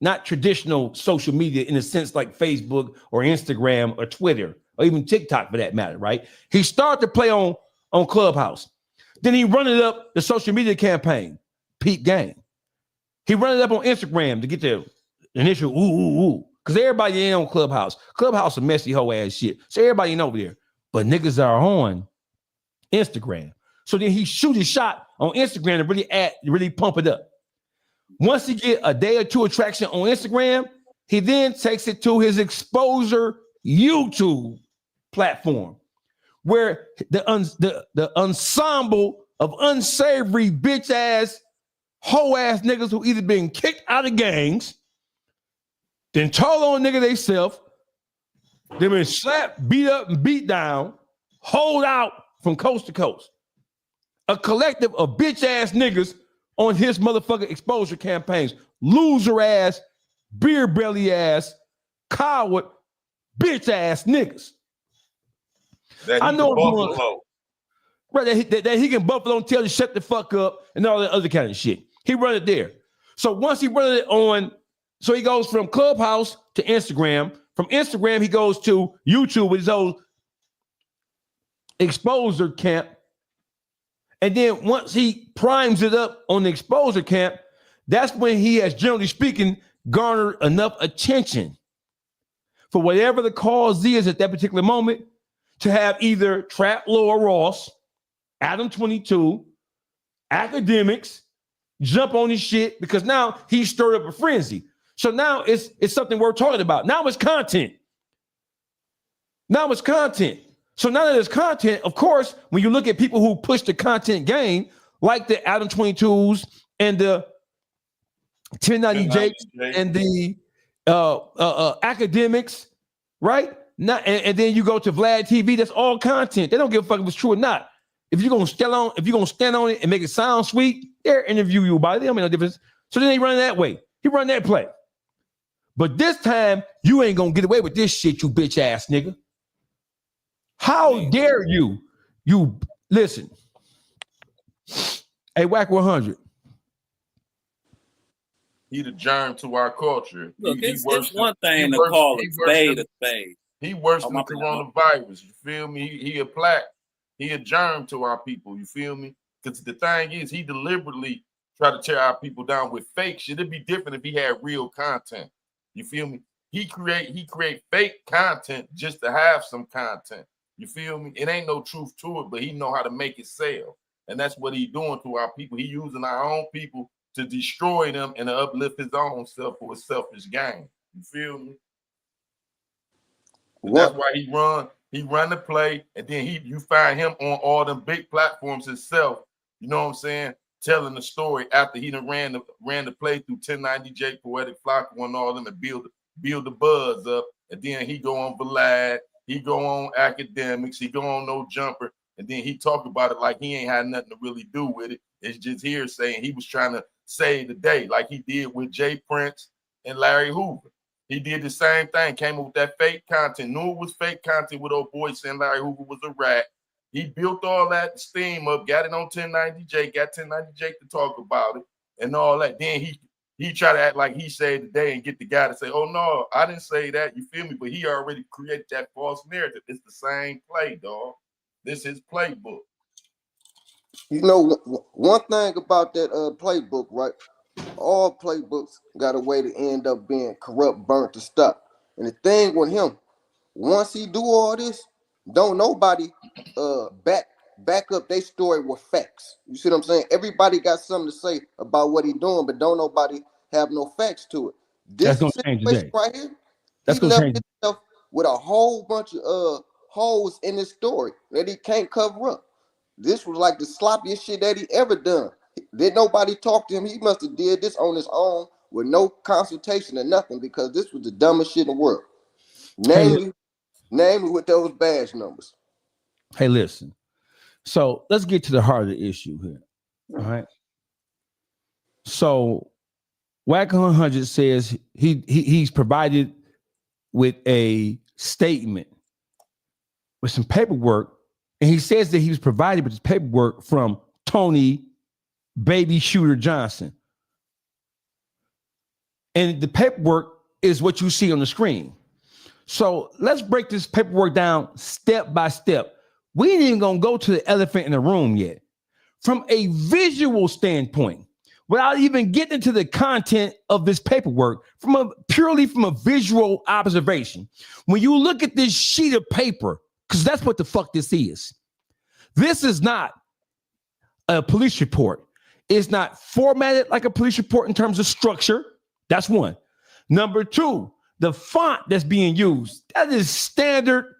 not traditional social media in a sense like Facebook or Instagram or Twitter or even TikTok for that matter, right? He started to play on Clubhouse. Then he run it up the social media campaign, peep game. He run it up on Instagram to get the initial ooh, because everybody ain't on Clubhouse. Clubhouse a messy hoe ass shit. So everybody ain't over there. But niggas are on Instagram. So then he shoot his shot on Instagram to really pump it up. Once he get a day or two of traction on Instagram, he then takes it to his exposure YouTube platform, where the ensemble of unsavory bitch ass hoe ass niggas who either been kicked out of gangs, then told on nigga they self, they been slapped, beat up, and beat down, hold out from coast to coast. A collective of bitch ass niggas on his motherfucking exposure campaigns. Loser ass, beer belly ass, coward, bitch ass niggas. I know Buffalo. Right, that he can Buffalo and tell you shut the fuck up and all that other kind of shit. He run it there. So once he run it on, so he goes from Clubhouse to Instagram. From Instagram, he goes to YouTube with his old exposure camp. And then once he primes it up on the exposure camp, that's when he has, generally speaking, garnered enough attention for whatever the cause is at that particular moment to have either Trap Laura Ross, Adam 22, academics jump on his shit because now he stirred up a frenzy. So now it's something worth talking about. Now it's content. So now that it's content, of course, when you look at people who push the content game, like the Adam 22s and the 1090 Jakes and the academics, right? And then you go to Vlad TV, that's all content. They don't give a fuck if it's true or not. If you're gonna stand on it and make it sound sweet, they'll interview you about it. They don't make no difference. So then they run it that way. He run that play. But this time, you ain't gonna get away with this shit, you bitch ass nigga. How dare you? You listen. Hey, Wack 100. He the germ to our culture. Look, it's one thing to call a spade a spade. He worse than the coronavirus. You feel me? He a plaque. He a germ to our people. You feel me? Because the thing is, he deliberately try to tear our people down with fake shit. It'd be different if he had real content. You feel me? He create fake content just to have some content. You feel me? It ain't no truth to it, but he know how to make it sell. And that's what he doing to our people. He using our own people to destroy them and to uplift his own self for a selfish gain. You feel me? That's why he run the play, and then you find him on all them big platforms himself. You know what I'm saying? Telling the story after he done ran the play through 1090 Jake, Poetic Flock, and all them, and build the buzz up. And then he go on Vlad, he go on academics, he go on No Jumper, and then he talk about it like he ain't had nothing to really do with it. It's just here saying he was trying to save the day, like he did with Jay Prince and Larry Hoover. He did the same thing, came up with that fake content, knew it was fake content with old boy saying Larry Hoover was a rat. He built all that steam up, got it on 1090 Jake, got 1090 Jake to talk about it and all that. Then he tried to act like he saved the day and get the guy to say, oh, no, I didn't say that. You feel me? But he already created that false narrative. It's the same play, dog. This is playbook. You know, one thing about that playbook, right? All playbooks got a way to end up being corrupt, burnt to stuff. And the thing with him, once he do all this, don't nobody back up their story with facts. You see what I'm saying? Everybody got something to say about what he doing, but don't nobody have no facts to it. This situation right here, he left himself with a whole bunch of holes in his story that he can't cover up. This was like the sloppiest shit that he ever done. Did nobody talk to him? He must have did this on his own with no consultation or nothing, because this was the dumbest shit in the world. Namely with those badge numbers. Hey, listen. So let's get to the heart of the issue here. All right. So Wack 100 says he's provided with a statement with some paperwork, and he says that he was provided with this paperwork from Tony Baby Shooter Johnson. And the paperwork is what you see on the screen. So let's break this paperwork down step by step. We ain't even gonna go to the elephant in the room yet. From a visual standpoint, without even getting into the content of this paperwork, purely from a visual observation, when you look at this sheet of paper, because that's what the fuck this is. This is not a police report. It's not formatted like a police report in terms of structure. That's one. Number two, the font that's being used, that is standard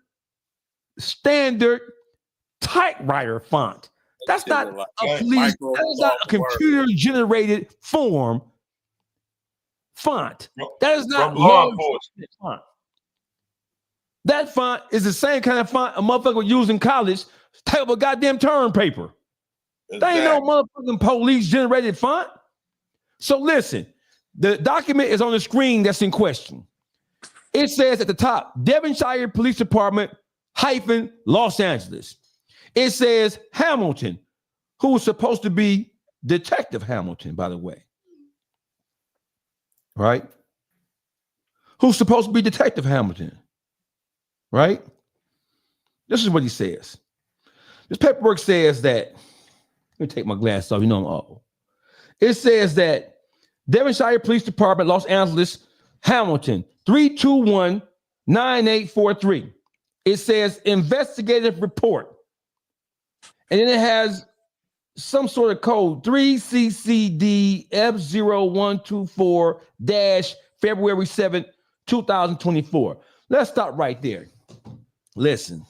typewriter font. That's not a police, that is not a computer-generated form font. That is not law enforcement font. That font is the same kind of font a motherfucker would use in college, type of a goddamn term paper. Exactly. They ain't no motherfucking police-generated font. So listen, the document is on the screen that's in question. It says at the top, Devonshire Police Department - Los Angeles. It says Hamilton, who was supposed to be Detective Hamilton, by the way. Right? Who's supposed to be Detective Hamilton? Right? This is what he says. This paperwork says that, let me take my glasses off, you know I'm old. It says that Devonshire Police Department, Los Angeles, Hamilton, 321-9843. It says investigative report. And then it has some sort of code, 3CCD F0124- February 2024. Let's stop right there. Listen.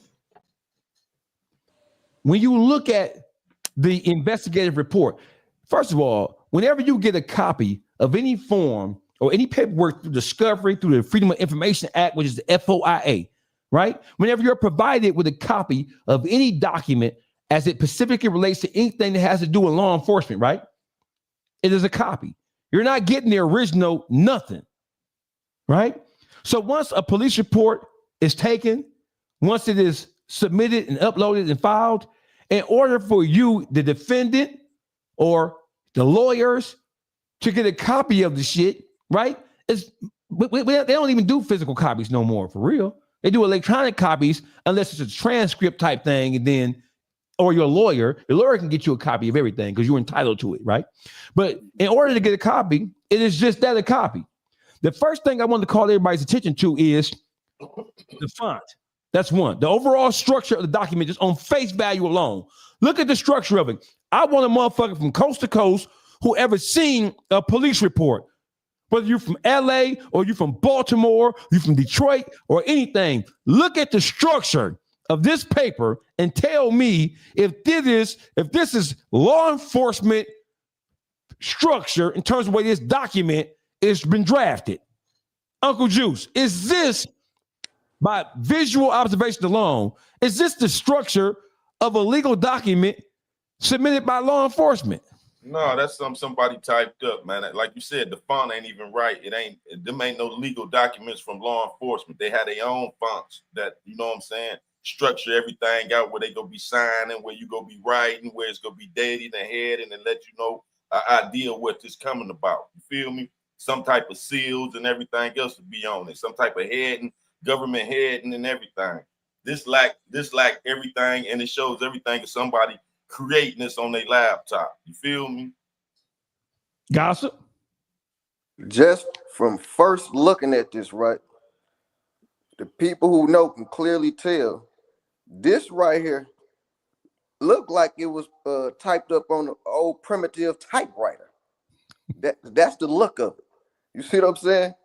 When you look at the investigative report, first of all, whenever you get a copy of any form or any paperwork through discovery, through the Freedom of Information Act, which is the FOIA, right? Whenever you're provided with a copy of any document as it specifically relates to anything that has to do with law enforcement, right? It is a copy. You're not getting the original nothing, right? So once a police report is taken, once it is submitted and uploaded and filed, in order for you, the defendant or the lawyers, to get a copy of the shit, right? They don't even do physical copies no more, for real. They do electronic copies unless it's a transcript type thing, and then, or your lawyer can get you a copy of everything because you're entitled to it, right? But in order to get a copy, it is just that, a copy. The first thing I want to call everybody's attention to is the font. That's one. The overall structure of the document, just on face value alone. Look at the structure of it. I want a motherfucker from coast to coast who ever seen a police report, whether you're from LA or you're from Baltimore, you're from Detroit or anything. Look at the structure of this paper and tell me if this is law enforcement structure in terms of the way this document has been drafted. Uncle Juice, is this, by visual observation alone, is this the structure of a legal document submitted by law enforcement? No, that's somebody typed up, man. Like you said, the font ain't even right. Them ain't no legal documents from law enforcement. They have their own fonts that, you know what I'm saying, structure everything out where they gonna be signing, where you gonna be writing, where it's gonna be dated and heading, and let you know an idea of what this coming about. You feel me? Some type of seals and everything else to be on it. Some type of heading, government heading and everything. This lack everything, and it shows everything is somebody creating this on their laptop. You feel me? Gossip? Just from first looking at this, right? The people who know can clearly tell this right here looked like it was typed up on an old primitive typewriter. That's the look of it. You see what I'm saying?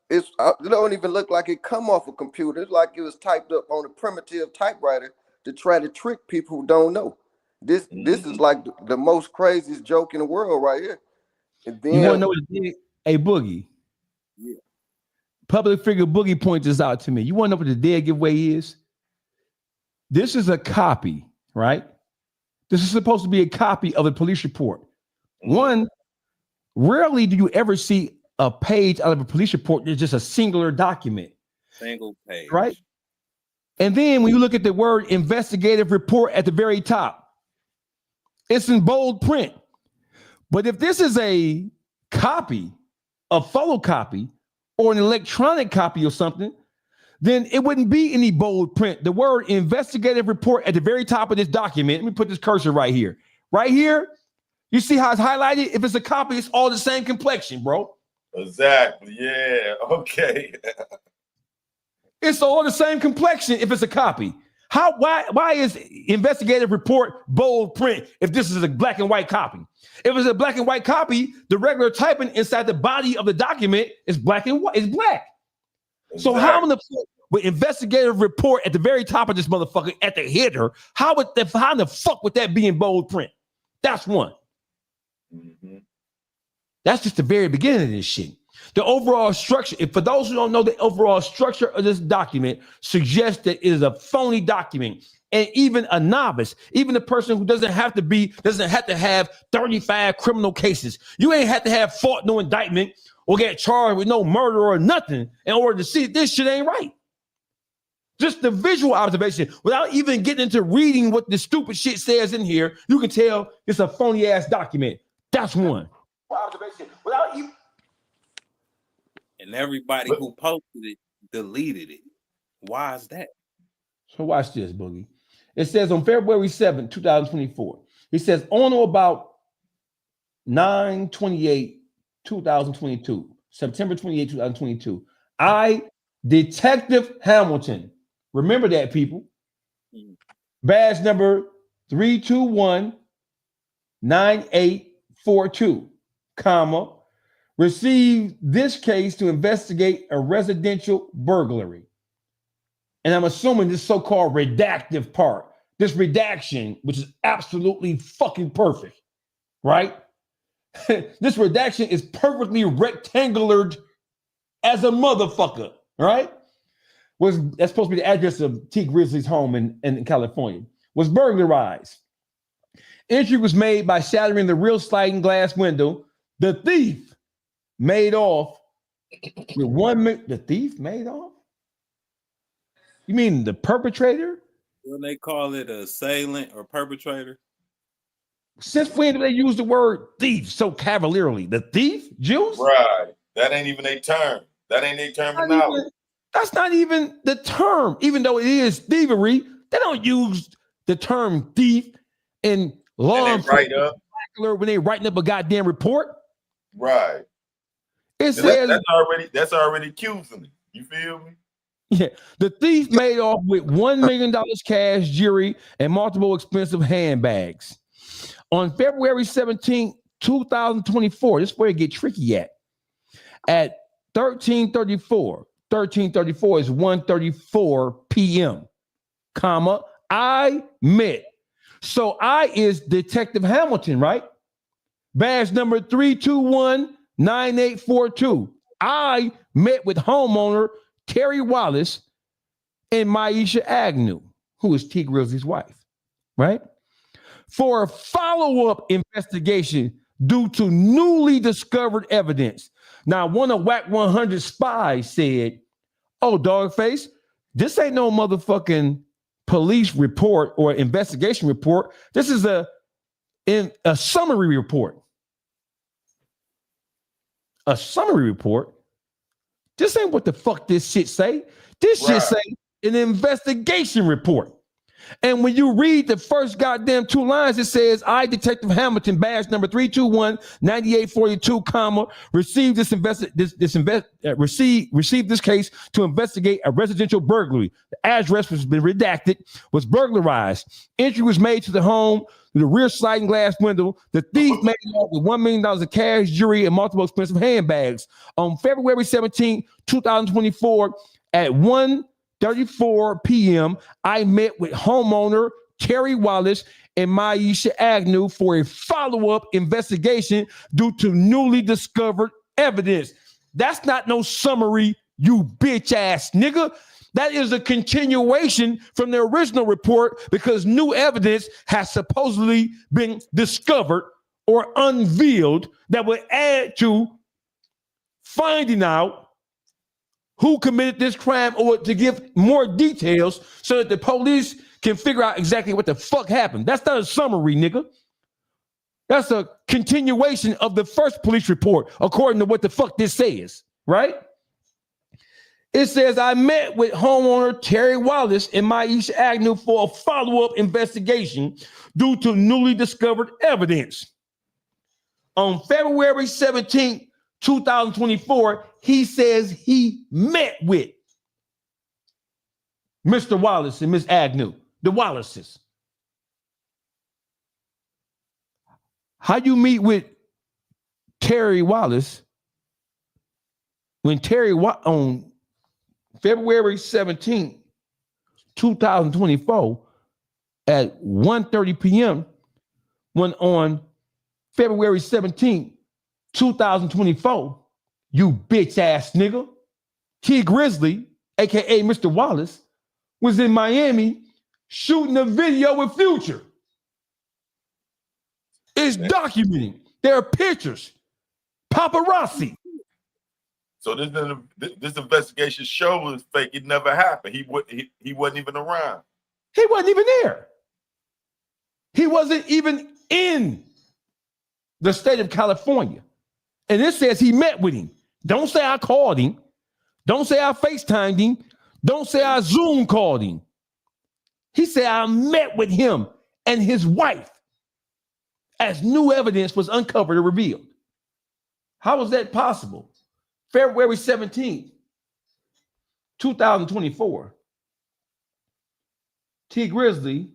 It don't even look like it come off a computer. It's like it was typed up on a primitive typewriter to try to trick people who don't know. This is like the most craziest joke in the world right here. And then, you want to know what it did? Hey, Boogie. Yeah. Public figure Boogie points this out to me. You want to know what the dead giveaway is? This is a copy, right? This is supposed to be a copy of a police report. One, rarely do you ever see a page out of a police report that's just a singular document. Single page. Right? And then when you look at the word investigative report at the very top, it's in bold print. But if this is a copy, a photocopy, or an electronic copy or something, then it wouldn't be any bold print. The word investigative report at the very top of this document, let me put this cursor right here. Right here, you see how it's highlighted? If it's a copy, it's all the same complexion, bro. Exactly. Yeah. Okay. It's all the same complexion if it's a copy. Why is investigative report bold print if this is a black and white copy? If it's a black and white copy, the regular typing inside the body of the document is black and white. It's black. Exactly. So how in the fuck with investigative report at the very top of this motherfucker at the header, how in the fuck would that be in bold print? That's one. Mm-hmm. That's just the very beginning of this shit. The overall structure, if for those who don't know, the overall structure of this document suggests that it is a phony document. And even a novice, even a person who doesn't have to have 35 criminal cases. You ain't have to have fought no indictment or get charged with no murder or nothing in order to see this shit ain't right. Just the visual observation, without even getting into reading what the stupid shit says in here, you can tell it's a phony ass document. That's one. Observation, without even. And everybody who posted it deleted it. Why is that? So watch this, Boogie. It says on February 7, 2024, it says on or about 9/28/2022, September 28, 2022, I, Detective Hamilton, remember that, people, badge number 3219842, comma, received this case to investigate a residential burglary. And I'm assuming this so-called redactive part, this redaction, which is absolutely fucking perfect, right? This redaction is perfectly rectangular as a motherfucker, right? That's supposed to be the address of T. Grizzley's home in California. Was burglarized. Entry was made by shattering the rear sliding glass window. The thief made off with the thief made off? You mean the perpetrator? When they call it assailant or perpetrator? Since when do they use the word thief so cavalierly? The thief, Juice? Right. That ain't even a term. That ain't a terminology. That's not even the term. Even though it is thievery, they don't use the term thief in law enforcement when they writing up a goddamn report. Right. It says that's already accusing me. You feel me? Yeah, the thief made off with $1 million cash, jewelry, and multiple expensive handbags. On February 17, 2024, this is where it get tricky at 13:34 is 1:34 p.m., comma, I met. So I is Detective Hamilton, right? Badge number 3219842. I met with homeowner Terry Wallace and Maisha Agnew, who is T. Grizzley's wife, right? For a follow-up investigation due to newly discovered evidence. Now, one of Wack 100 spies said, oh, Dogface, this ain't no motherfucking police report or investigation report. This is a summary report. A summary report? This ain't what the fuck this shit say. This shit say an investigation report. And when you read the first goddamn two lines, it says, I, Detective Hamilton, badge number 3219842, comma, received this case to investigate a residential burglary. The address has been redacted, was burglarized. Entry was made to the home through the rear sliding glass window. The thief made off with $1 million of cash, jewelry, and multiple expensive handbags. On February 17, 2024, at 1:34 p.m., I met with homeowner Terry Wallace and Maisha Agnew for a follow-up investigation due to newly discovered evidence. That's not no summary, you bitch ass nigga. That is a continuation from the original report because new evidence has supposedly been discovered or unveiled that would add to finding out who committed this crime or to give more details so that the police can figure out exactly what the fuck happened. That's not a summary, nigga. That's a continuation of the first police report, according to what the fuck this says, right? It says, I met with homeowner Terry Wallace in my East Avenue for a follow-up investigation due to newly discovered evidence. On February 17th, 2024, he says he met with Mr. Wallace and Miss Agnew, the Wallaces. How you meet with Terry Wallace when Terry on February 17th, 2024 at 1:30 p.m. when on February 17th, 2024, you bitch ass nigga, T Grizzley, aka Mr. Wallace, was in Miami shooting a video with Future. It's documented. There are pictures. Paparazzi. So this investigation shows fake. It never happened. He wasn't even around. He wasn't even there. He wasn't even in the state of California. And it says he met with him. Don't say I called him. Don't say I FaceTimed him. Don't say I Zoom called him. He said I met with him and his wife as new evidence was uncovered or revealed. How was that possible? February 17th, 2024. T Grizzley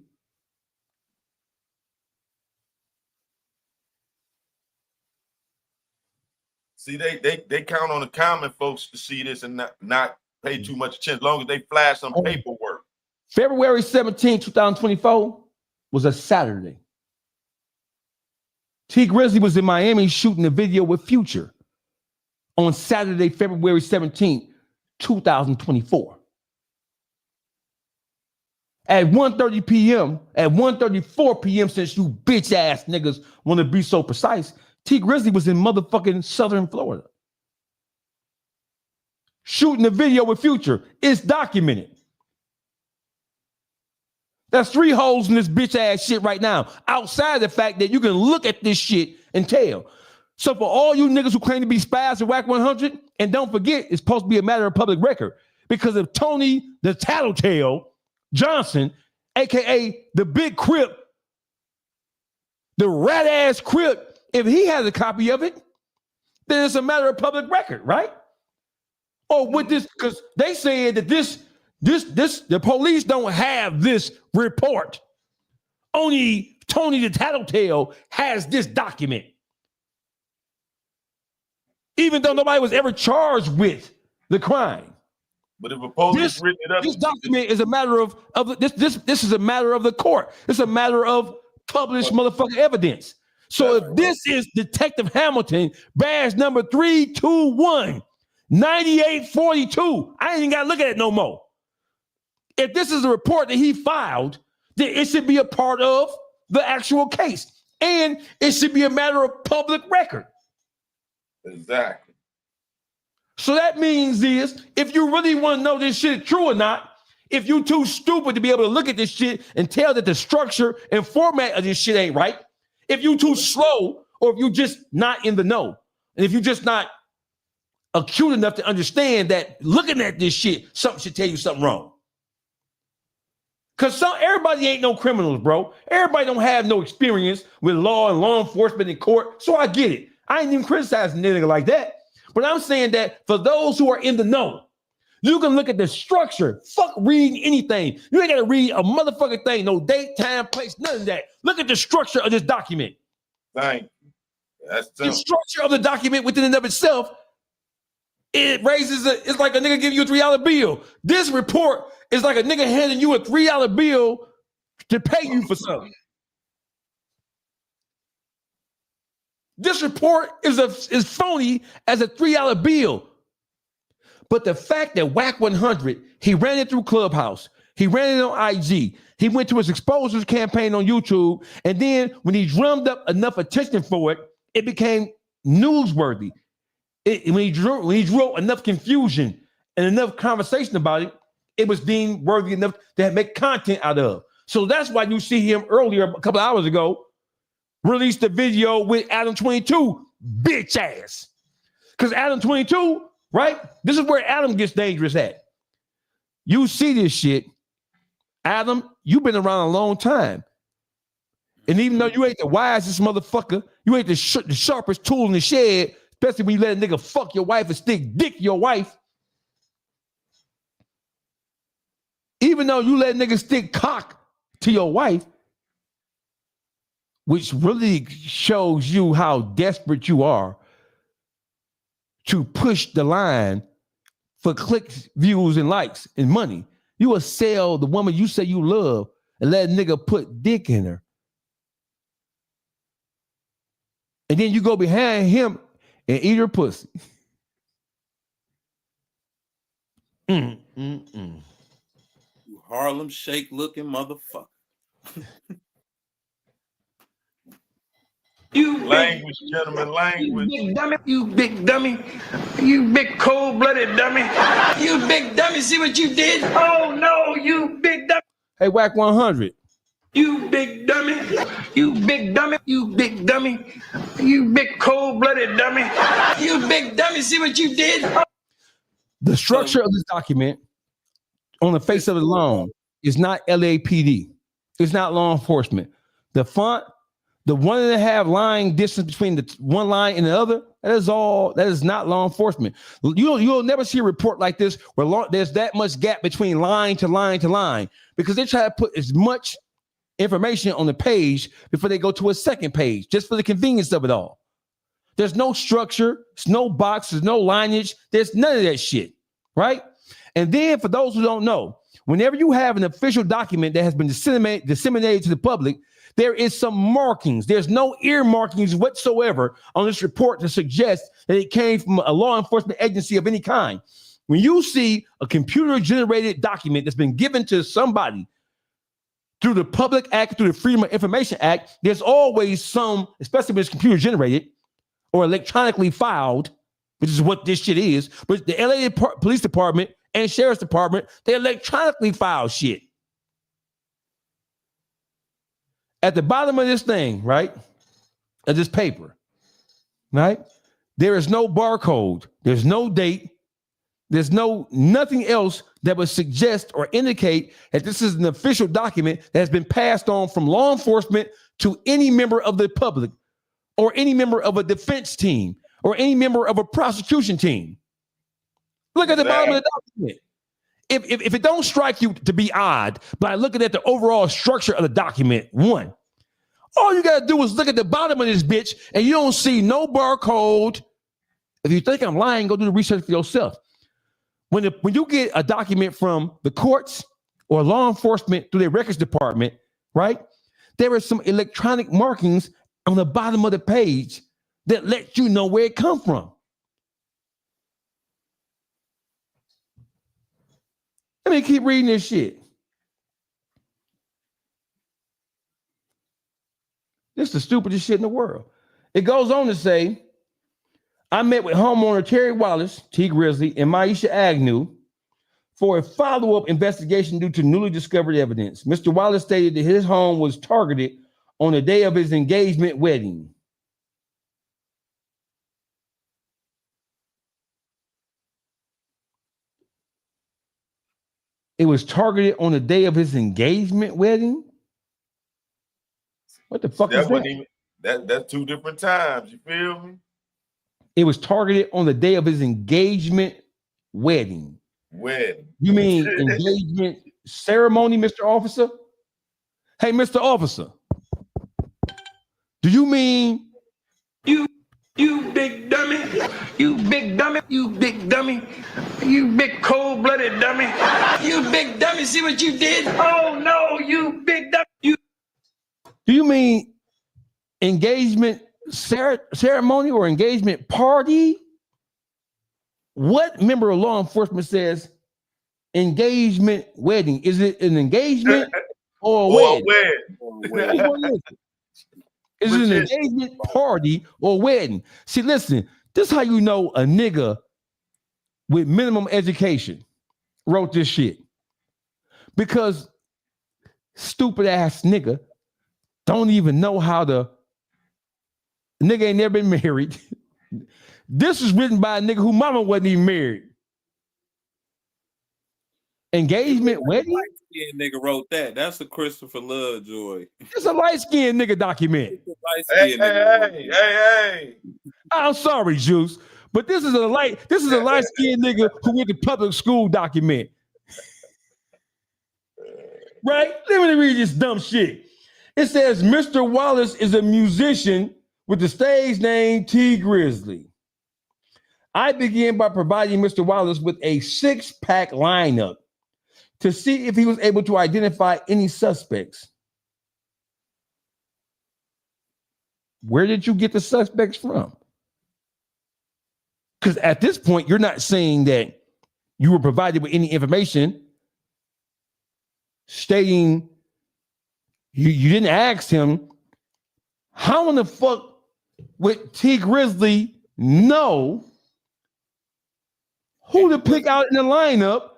see they count on the common folks to see this and not pay too much attention as long as they flash some paperwork. February 17th, 2024 was a Saturday. T Grizzley was in Miami shooting a video with Future on Saturday, February 17th, 2024. At 1:30 p.m., at 1:34 p.m., since you bitch ass niggas want to be so precise, T Grizzley was in motherfucking Southern Florida shooting a video with Future. It's documented. There's 3 holes in this bitch ass shit right now, outside the fact that you can look at this shit and tell. So for all you niggas who claim to be spies at Wack 100, and don't forget, it's supposed to be a matter of public record because of Tony the Tattletale Johnson, aka the Big Crip, the rat ass Crip. If he has a copy of it, then it's a matter of public record, right? Or with this, because they said that the police don't have this report. Only Tony the Tattletale has this document. Even though nobody was ever charged with the crime. But if a police written it up, this document is a matter of this is a matter of the court. It's a matter of published motherfucking evidence. So if this is Detective Hamilton, badge number 321, 9842, I ain't even gotta look at it no more. If this is a report that he filed, then it should be a part of the actual case. And it should be a matter of public record. Exactly. So that means is, if you really want to know this shit is true or not, if you too stupid to be able to look at this shit and tell that the structure and format of this shit ain't right, if you too slow, or if you just not in the know, and if you just not acute enough to understand that looking at this shit, something should tell you something wrong. Because everybody ain't no criminals, bro. Everybody don't have no experience with law and law enforcement in court. So I get it. I ain't even criticizing nigga like that. But I'm saying that for those who are in the know, you can look at the structure. Fuck reading anything. You ain't got to read a motherfucking thing. No date, time, place, none of that. Look at the structure of this document. Thank you. That's the structure of the document within and of itself. It raises it's like a nigga giving you a $3 bill. This report is like a nigga handing you a $3 bill to pay you for something. This report is phony as a $3 bill. But the fact that Wack 100, he ran it through Clubhouse, he ran it on IG, he went to his exposures campaign on YouTube, and then when he drummed up enough attention for it, it became newsworthy. When he drew enough confusion and enough conversation about it, it was deemed worthy enough to make content out of. So that's why you see him earlier, a couple of hours ago, released a video with Adam 22, bitch ass. Because Adam 22, right? This is where Adam gets dangerous at. You see this shit. Adam, you've been around a long time. And even though you ain't the wisest motherfucker, you ain't the sharpest tool in the shed, especially when you let a nigga fuck your wife and stick dick your wife. Even though you let a nigga stick cock to your wife, which really shows you how desperate you are to push the line for clicks, views, and likes and money. You will sell the woman you say you love and let a nigga put dick in her. And then you go behind him and eat her pussy. You Harlem Shake looking motherfucker. You language, gentlemen, language. You big dummy, you big dummy, you big cold-blooded dummy, you big dummy, see what you did? Oh no, you big dummy. Hey, Wack 100. You big dummy, you big dummy, you big dummy, you big cold-blooded dummy, you big dummy, see what you did? The structure of this document on the face of it alone is not LAPD. It's not law enforcement. The font, the 1.5 line distance between the one line and the other, that is not law enforcement. You'll never see a report like this where there's that much gap between line to line to line, because they try to put as much information on the page before they go to a second page, just for the convenience of it all. There's no structure, there's no box, there's no lineage, there's none of that shit, right? And then for those who don't know, whenever you have an official document that has been disseminated to the public, there is some markings. There's no ear markings whatsoever on this report to suggest that it came from a law enforcement agency of any kind. When you see a computer-generated document that's been given to somebody through the Public Act, through the Freedom of Information Act, there's always some, especially when it's computer-generated or electronically filed, which is what this shit is, but the LA Police Department and Sheriff's Department, they electronically file shit. At the bottom of this thing, right, of this paper, right, there is no barcode, there's no date, there's nothing else that would suggest or indicate that this is an official document that has been passed on from law enforcement to any member of the public or any member of a defense team or any member of a prosecution team. Look at the bottom of the document. If it don't strike you to be odd by looking at the overall structure of the document, one, all you got to do is look at the bottom of this bitch and you don't see no barcode. If you think I'm lying, go do the research for yourself. When you get a document from the courts or law enforcement through their records department, right, there are some electronic markings on the bottom of the page that let you know where it come from. Let me keep reading this shit. This is the stupidest shit in the world. It goes on to say, I met with homeowner Terry Wallace, T. Grizzley, and Maisha Agnew for a follow-up investigation due to newly discovered evidence. Mr. Wallace stated that his home was targeted on the day of his engagement wedding. It was targeted on the day of his engagement wedding? What the fuck is that? That's two different times. You feel me? It was targeted on the day of his engagement wedding. Wedding. You mean engagement ceremony, Mr. Officer? Hey, Mr. Officer, do you mean You big dummy, you big dummy, you big dummy, you big cold-blooded dummy, you big dummy, see what you did? Oh no, you big dummy. Do you mean engagement ceremony or engagement party? What member of law enforcement says engagement wedding? Is it an engagement or a wedding? Is it an engagement party or wedding? See, listen, this is how you know a nigga with minimum education wrote this shit. Because stupid ass nigga don't even know how to Nigga ain't never been married. This was written by a nigga who mama wasn't even married. Engagement wedding? Yeah, nigga wrote that. That's a Christopher Lovejoy. It's a light-skinned nigga document. Hey. I'm sorry, Juice, but this is a light-skinned nigga who went to public school document. Right? Let me read this dumb shit. It says Mr. Wallace is a musician with the stage name T. Grizzley. I began by providing Mr. Wallace with a 6-pack lineup to see if he was able to identify any suspects. Where did you get the suspects from? Because at this point, you're not saying that you were provided with any information stating you didn't ask him, how in the fuck would T. Grizzley know who to pick out in the lineup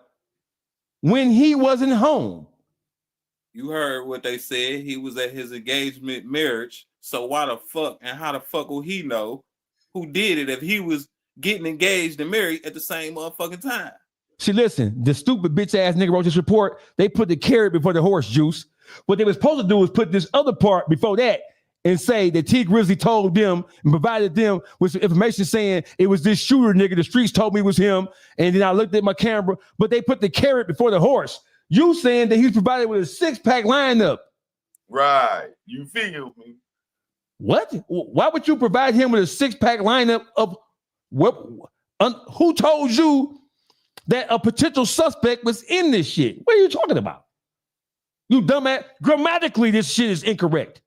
when he wasn't home? You heard what they said. He was at his engagement marriage. So why the fuck and how the fuck will he know who did it if he was getting engaged and married at the same motherfucking time? See, listen, the stupid bitch ass nigga wrote this report. They put the carrot before the horse, Juice. What they were supposed to do was put this other part before that and say that T. Grizzley told them and provided them with some information saying it was this shooter nigga. The streets told me it was him. And then I looked at my camera, but they put the carrot before the horse. You saying that he was provided with a 6-pack lineup. Right. You feel me? What? Why would you provide him with a 6-pack lineup of what? Who told you that a potential suspect was in this shit? What are you talking about? You dumbass. Grammatically, this shit is incorrect.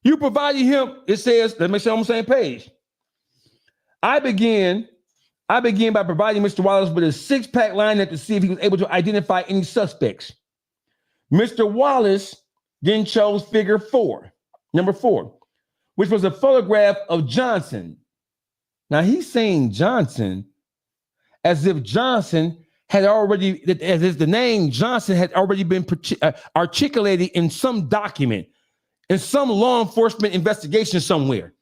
You provided him, it says, let me say on the same page. I began by providing Mr. Wallace with a 6-pack lineup to see if he was able to identify any suspects. Mr. Wallace then chose figure 4, number 4, which was a photograph of Johnson. Now he's saying Johnson as if Johnson had already, as if the name Johnson had already been articulated in some document, in some law enforcement investigation somewhere.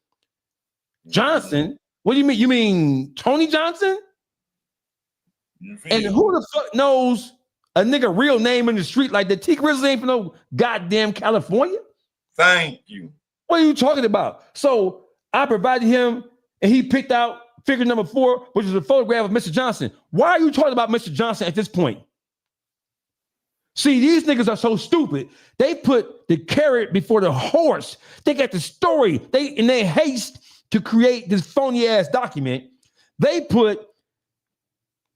Johnson? What do you mean? You mean Tony Johnson? And who the fuck knows a nigga real name in the street like that? T. Grizzley ain't from no goddamn California. Thank you. What are you talking about? So I provided him and he picked out figure number 4, which is a photograph of Mr. Johnson. Why are you talking about Mr. Johnson at this point? See, these niggas are so stupid. They put the carrot before the horse. They got the story. In their haste to create this phony ass document, they put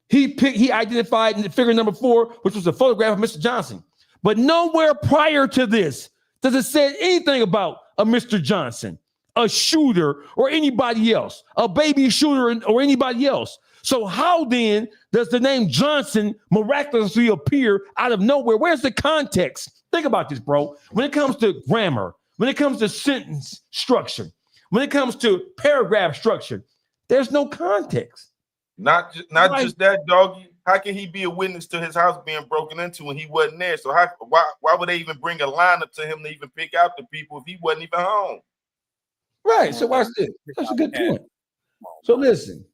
he identified in the figure number 4, which was a photograph of Mr. Johnson. But nowhere prior to this does it say anything about a Mr. Johnson, a shooter, or anybody else, a baby shooter or anybody else. So how then does the name Johnson miraculously appear out of nowhere? Where's the context? Think about this, bro. When it comes to grammar, when it comes to sentence structure, when it comes to paragraph structure, there's no context. Not just that, doggy. How can he be a witness to his house being broken into when he wasn't there? So why would they even bring a lineup to him to even pick out the people if he wasn't even home? Right. So watch this. That's a good point. So listen.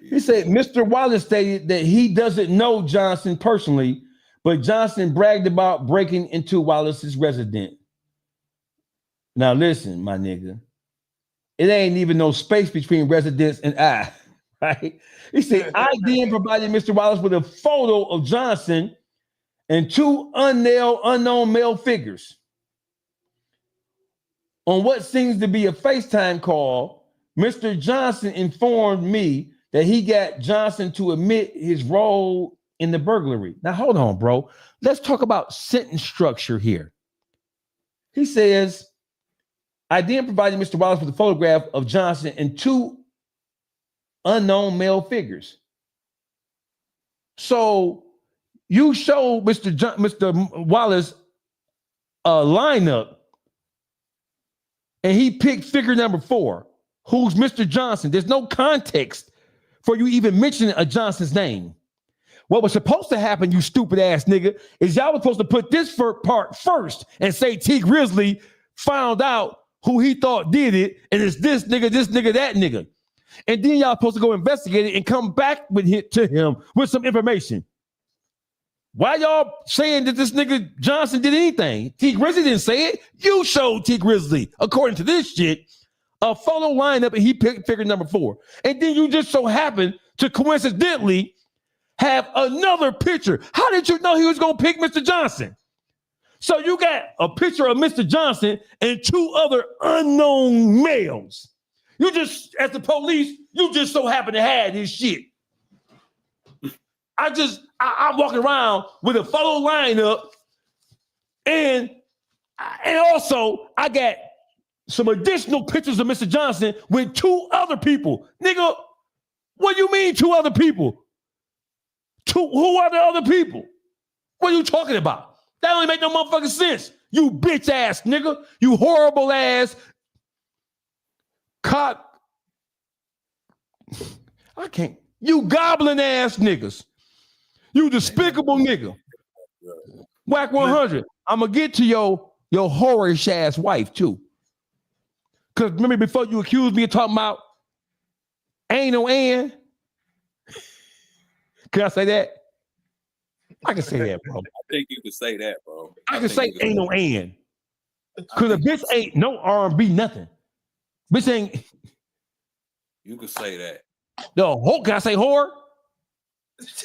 He said Mr. Wallace stated that he doesn't know Johnson personally, but Johnson bragged about breaking into Wallace's residence. Now listen, my nigga. It ain't even no space between residence and I, right? He said, I then provided Mr. Wallace with a photo of Johnson and 2 unknown male figures. On what seems to be a FaceTime call, Mr. Johnson informed me that he got Johnson to admit his role in the burglary. Now, hold on, bro. Let's talk about sentence structure here. He says, I then provided Mr. Wallace with a photograph of Johnson and 2 unknown male figures. So you show Mr. Wallace a lineup and he picked figure number 4, who's Mr. Johnson. There's no context for you even mentioning a Johnson's name. What was supposed to happen, you stupid ass nigga, is y'all were supposed to put this part first and say T. Grizzley found out who he thought did it, and it's this nigga, that nigga. And then y'all supposed to go investigate it and come back to him with some information. Why y'all saying that this nigga Johnson did anything? T Grizzley didn't say it. You showed T Grizzley, according to this shit, a photo lineup, and he picked figure number 4. And then you just so happen to coincidentally have another picture. How did you know he was going to pick Mr. Johnson? So you got a picture of Mr. Johnson and 2 other unknown males. You just, as the police, you just so happen to have his shit. I'm walking around with a photo lineup, and also I got some additional pictures of Mr. Johnson with 2 other people. Nigga, what do you mean 2 other people? Who are the other people? What are you talking about? That don't make no motherfucking sense. You bitch ass nigga. You horrible ass cock. You goblin ass niggas. You despicable nigga. Wack 100. I'm gonna get to your whorish ass wife too. Cause remember before you accused me of talking about ain't no Ann. Can I say that? I can say that, bro. I think you can say that, bro. I can say ain't no Ann. Cause a bitch ain't no R&B nothing. Bitch ain't. You can say that. No, can I say whore?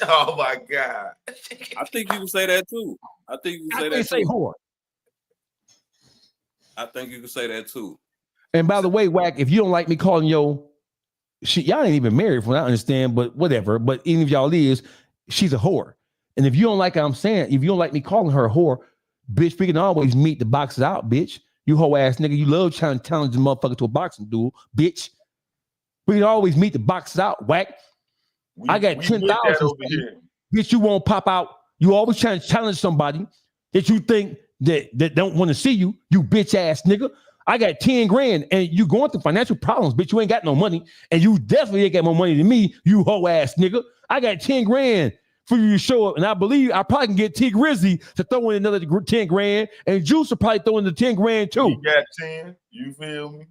Oh my God. I think you can say that too. I think you can say that say too. whore. I think you can say that too. And by the way, Wack, if you don't like me calling y'all ain't even married from what I understand, but whatever. But even if y'all is, she's a whore. And if you don't like what I'm saying, if you don't like me calling her a whore, bitch, we can always meet the boxes out, bitch. You hoe ass nigga, you love trying to challenge the motherfucker to a boxing duel, bitch. We can always meet the boxes out, Wack. I got 10,000. Bitch, you won't pop out. You always trying to challenge somebody that you think that don't want to see you, you bitch ass nigga. I got 10 grand and you going through financial problems, bitch. You ain't got no money, and you definitely ain't got more money than me, you hoe ass nigga. I got 10 grand for you to show up, and I believe I probably can get T Grizzley to throw in another 10 grand, and Juice will probably throw in the 10 grand too. You got 10, you feel me?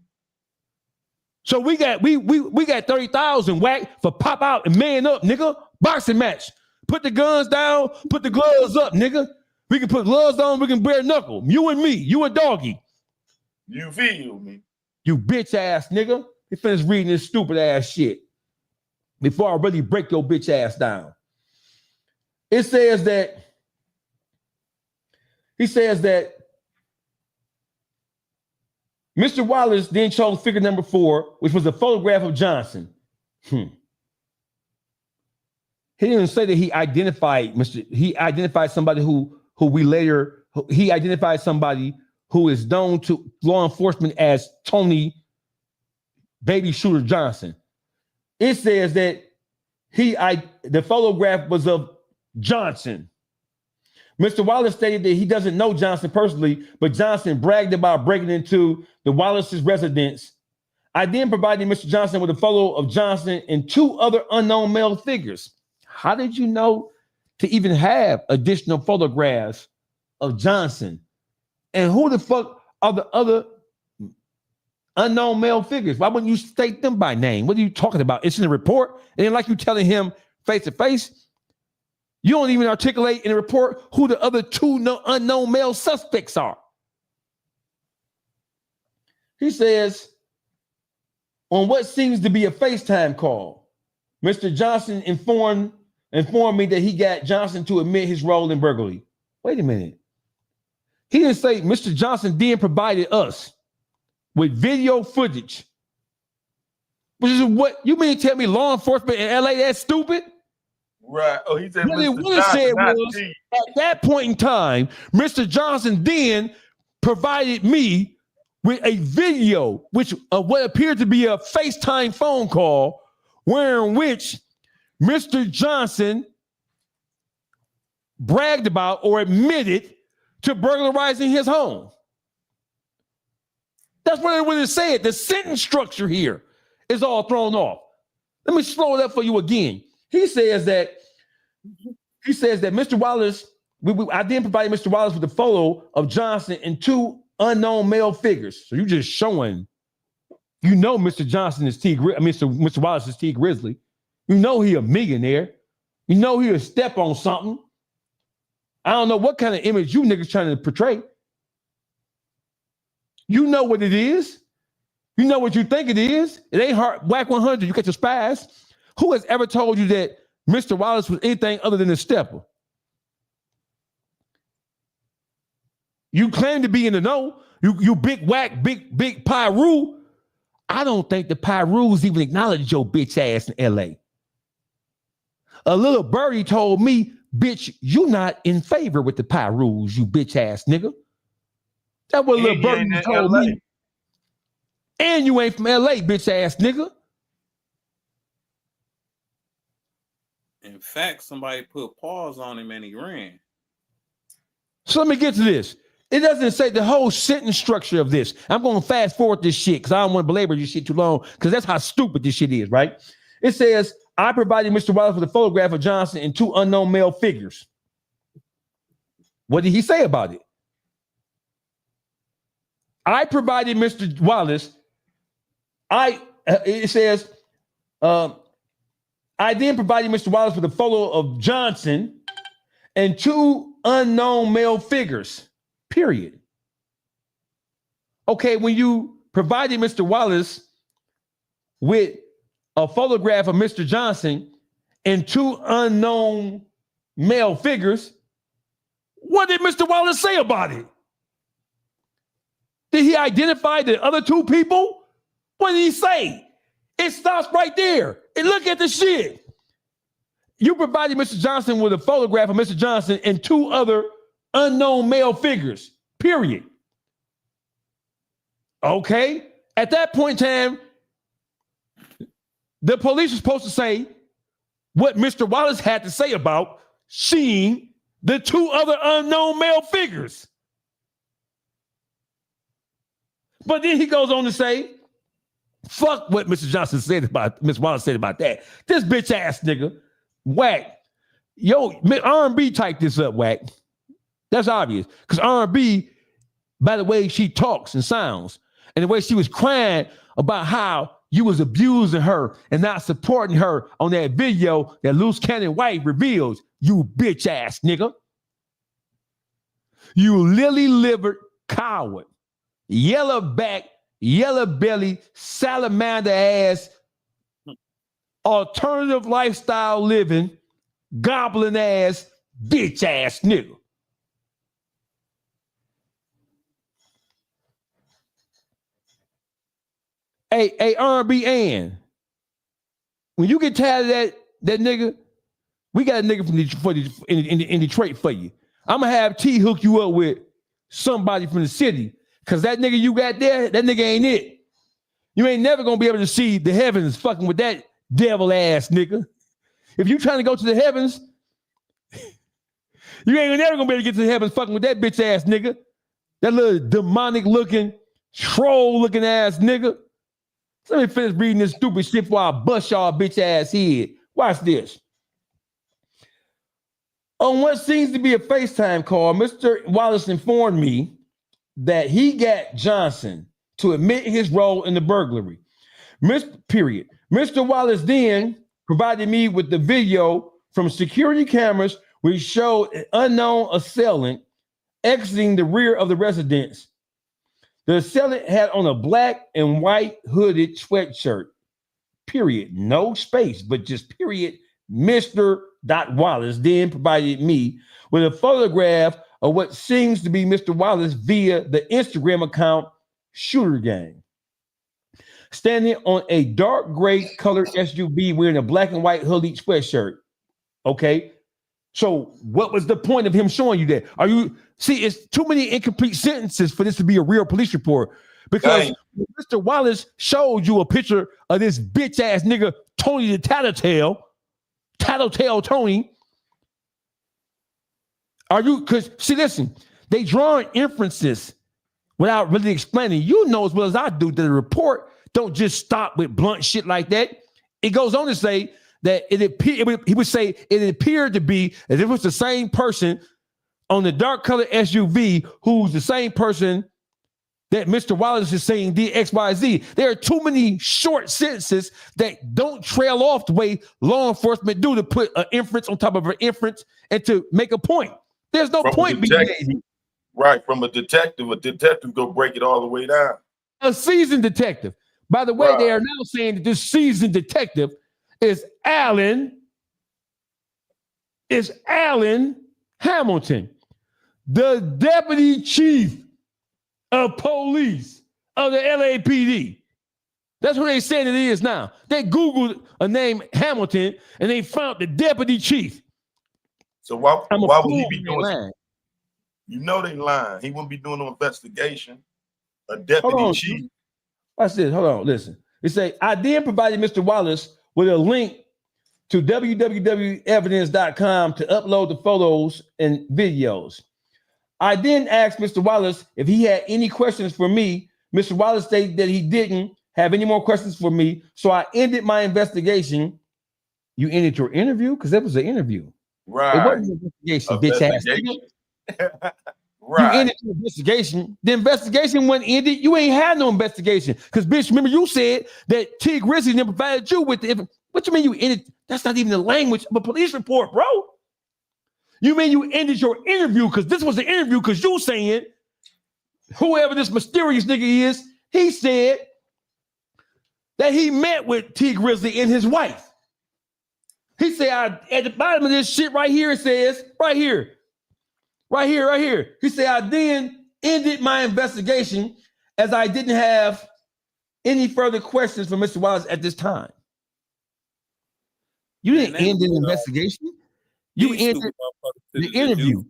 So we got 30,000 Wack for pop out and man up, nigga. Boxing match. Put the guns down, put the gloves up, nigga. We can put gloves on, we can bare knuckle. You and me, you and Doggy. You feel me? You bitch ass nigga. You finished reading this stupid ass shit before I really break your bitch ass down. He says that Mr. Wallace then chose figure number 4, which was a photograph of Johnson. He didn't say that he identified somebody he identified somebody who is known to law enforcement as Tony Baby Shooter Johnson. It says that the photograph was of Johnson. Mr. Wallace stated that he doesn't know Johnson personally, but Johnson bragged about breaking into the Wallace's residence. I then provided Mr. Johnson with a photo of Johnson and 2 other unknown male figures. How did you know to even have additional photographs of Johnson? And who the fuck are the other unknown male figures? Why wouldn't you state them by name? What are you talking about? It's in the report. And like you telling him face to face, you don't even articulate in the report who the other 2 unknown male suspects are. He says, on what seems to be a FaceTime call, Mr. Johnson informed me that he got Johnson to admit his role in burglary. Wait a minute. He didn't say Mr. Johnson then provided us with video footage. Which is what you mean to tell me law enforcement in LA that's stupid? Right. Oh, he said what it really said was at that point in time, Mr. Johnson then provided me with a video, which of what appeared to be a FaceTime phone call, wherein which Mr. Johnson bragged about or admitted to burglarizing his home. That's what it said. The sentence structure here is all thrown off. Let me slow it up for you again. He says that Mr. Wallace, I then provided Mr. Wallace with a photo of Johnson and 2 unknown male figures. So you just showing, Mr. Johnson is Mr. Wallace is T Grizzley. You know he a millionaire. You know he'll step on something. I don't know what kind of image you niggas trying to portray. You know what it is. You know what you think it is. It ain't hard. Wack 100, you got your spies. Who has ever told you that Mr. Wallace was anything other than a stepper? You claim to be in the know. You big Wack, big Pyru. I don't think the Pyrus even acknowledge your bitch ass in LA. A little birdie told me, bitch, you not in favor with the Pyrus, you bitch ass nigga. That's what little birdie told me. And you ain't from LA, bitch ass nigga. In fact, somebody put pause on him and he ran. So let me get to this. It doesn't say the whole sentence structure of this. I'm going to fast forward this shit because I don't want to belabor this shit too long because that's how stupid this shit is, right? It says, I provided Mr. Wallace with a photograph of Johnson and 2 unknown male figures. What did he say about it? I provided Mr. Wallace. It says, I then provided Mr. Wallace with a photo of Johnson and 2 unknown male figures, period. Okay, when you provided Mr. Wallace with a photograph of Mr. Johnson and 2 unknown male figures, what did Mr. Wallace say about it? Did he identify the other 2 people? What did he say? It stops right there. And look at the shit. You provided Mr. Johnson with a photograph of Mr. Johnson and 2 other unknown male figures, period. Okay. At that point in time, the police were supposed to say what Mr. Wallace had to say about seeing the 2 other unknown male figures. But then he goes on to say, fuck what Mr. Johnson said about, Ms. Wallace said about that. This bitch ass nigga, Wack. Yo, R&B typed this up, Wack. That's obvious. Because R&B, by the way she talks and sounds, and the way she was crying about how you was abusing her and not supporting her on that video that Loose Cannon White reveals, you bitch ass nigga. You lily-livered coward. Yellow back, yellow belly, salamander ass, alternative lifestyle living, goblin ass, bitch ass nigga. Hey, R&B Ann, when you get tired of that nigga, we got a nigga from in Detroit for you. I'm gonna have T hook you up with somebody from the city. Cause that nigga you got there, that nigga ain't it. You ain't never gonna be able to see the heavens fucking with that devil ass nigga. If you trying to go to the heavens, you ain't never gonna be able to get to the heavens fucking with that bitch ass nigga. That little demonic looking, troll looking ass nigga. So let me finish reading this stupid shit before I bust y'all bitch ass head. Watch this. On what seems to be a FaceTime call, Mr. Wallace informed me that he got Johnson to admit his role in the burglary. Mr. Wallace then provided me with the video from security cameras which showed an unknown assailant exiting the rear of the residence. The assailant had on a black and white hooded sweatshirt, period. No space, but just period. Mr. Wallace then provided me with a photograph of what seems to be Mr. Wallace via the Instagram account Shooter Gang, standing on a dark gray colored SUV wearing a black and white hooded sweatshirt. Okay, so what was the point of him showing you that? It's too many incomplete sentences for this to be a real police report, because Mr. Wallace showed you a picture of this bitch ass nigga Tony the Tattletale Tony. Listen, they drawing inferences without really explaining. You know as well as I do that the report don't just stop with blunt shit like that. It goes on to say that he would say it appeared to be as if it was the same person on the dark colored SUV who's the same person that Mr. Wallace is saying did XYZ. There are too many short sentences that don't trail off the way law enforcement do to put an inference on top of an inference and to make a point. There's no point being made. Right, from a detective go break it all the way down. A seasoned detective. By the way, they are now saying that this seasoned detective is Alan Hamilton, the deputy chief of police of the LAPD. That's what they saying it is now. They Googled a name Hamilton and they found the deputy chief. So why would he be doing lying? You know they lying. He wouldn't be doing no investigation. A deputy chief. Watch this. Hold on. Listen. It say, I then provided Mr. Wallace with a link to www.evidence.com to upload the photos and videos. I then asked Mr. Wallace if he had any questions for me. Mr. Wallace stated that he didn't have any more questions for me, so I ended my investigation. You ended your interview? Because that was an interview. Right. It wasn't an investigation, bitch ass. Right. You ended your investigation. The investigation wasn't ended. You ain't had no investigation. Because, bitch, remember you said that T. Grizzley never provided you with the what you mean you ended? That's not even the language of a police report, bro. You mean you ended your interview because this was the interview because you saying whoever this mysterious nigga is, he said that he met with T. Grizzley and his wife. He said, at the bottom of this shit right here, it says, right here. He said, I then ended my investigation as I didn't have any further questions for Mr. Wallace at this time. You didn't end an investigation. You ended the interview.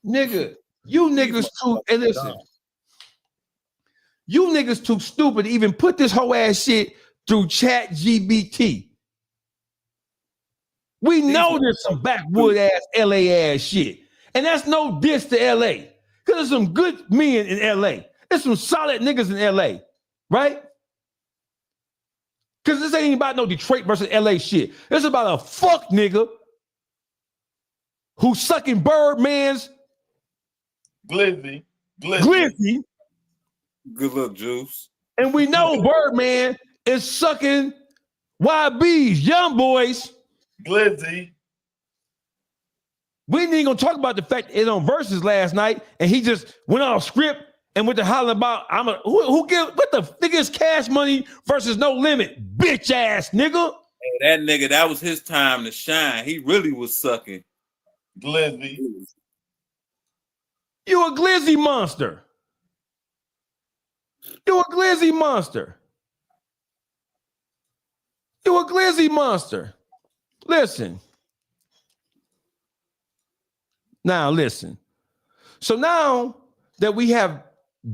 Nigga, you niggas too, and listen, you niggas too stupid to even put this whole ass shit through Chat GBT. We know there's some backwood ass LA ass shit. And that's no diss to LA. Because there's some good men in LA. There's some solid niggas in LA, right? Because this ain't about no Detroit versus LA shit. It's about a fuck nigga who's sucking Birdman's Glizzy. Good luck, Juice. And we know Birdman is sucking YB's Young Boys. Glizzy. We ain't even gonna talk about the fact that it's on Versus last night, and he just went off script and went to hollering about who give what the nigga's Cash Money versus No Limit, bitch ass nigga. Hey, that nigga, that was his time to shine. He really was sucking. Glizzy. You a glizzy monster. You a glizzy monster. You a glizzy monster. Listen. Now listen. So now that we have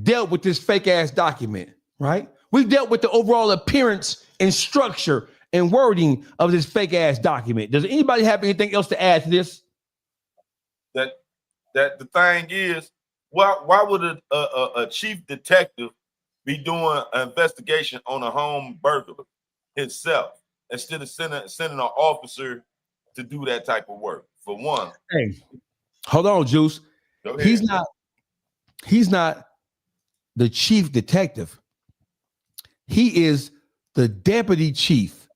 dealt with this fake ass document, right? We've dealt with the overall appearance and structure and wording of this fake ass document. Does anybody have anything else to add to this? That the thing is, why would a chief detective be doing an investigation on a home burglar himself instead of sending an officer to do that type of work? For one, hey, hold on, Juice. He's not the chief detective. He is the deputy chief.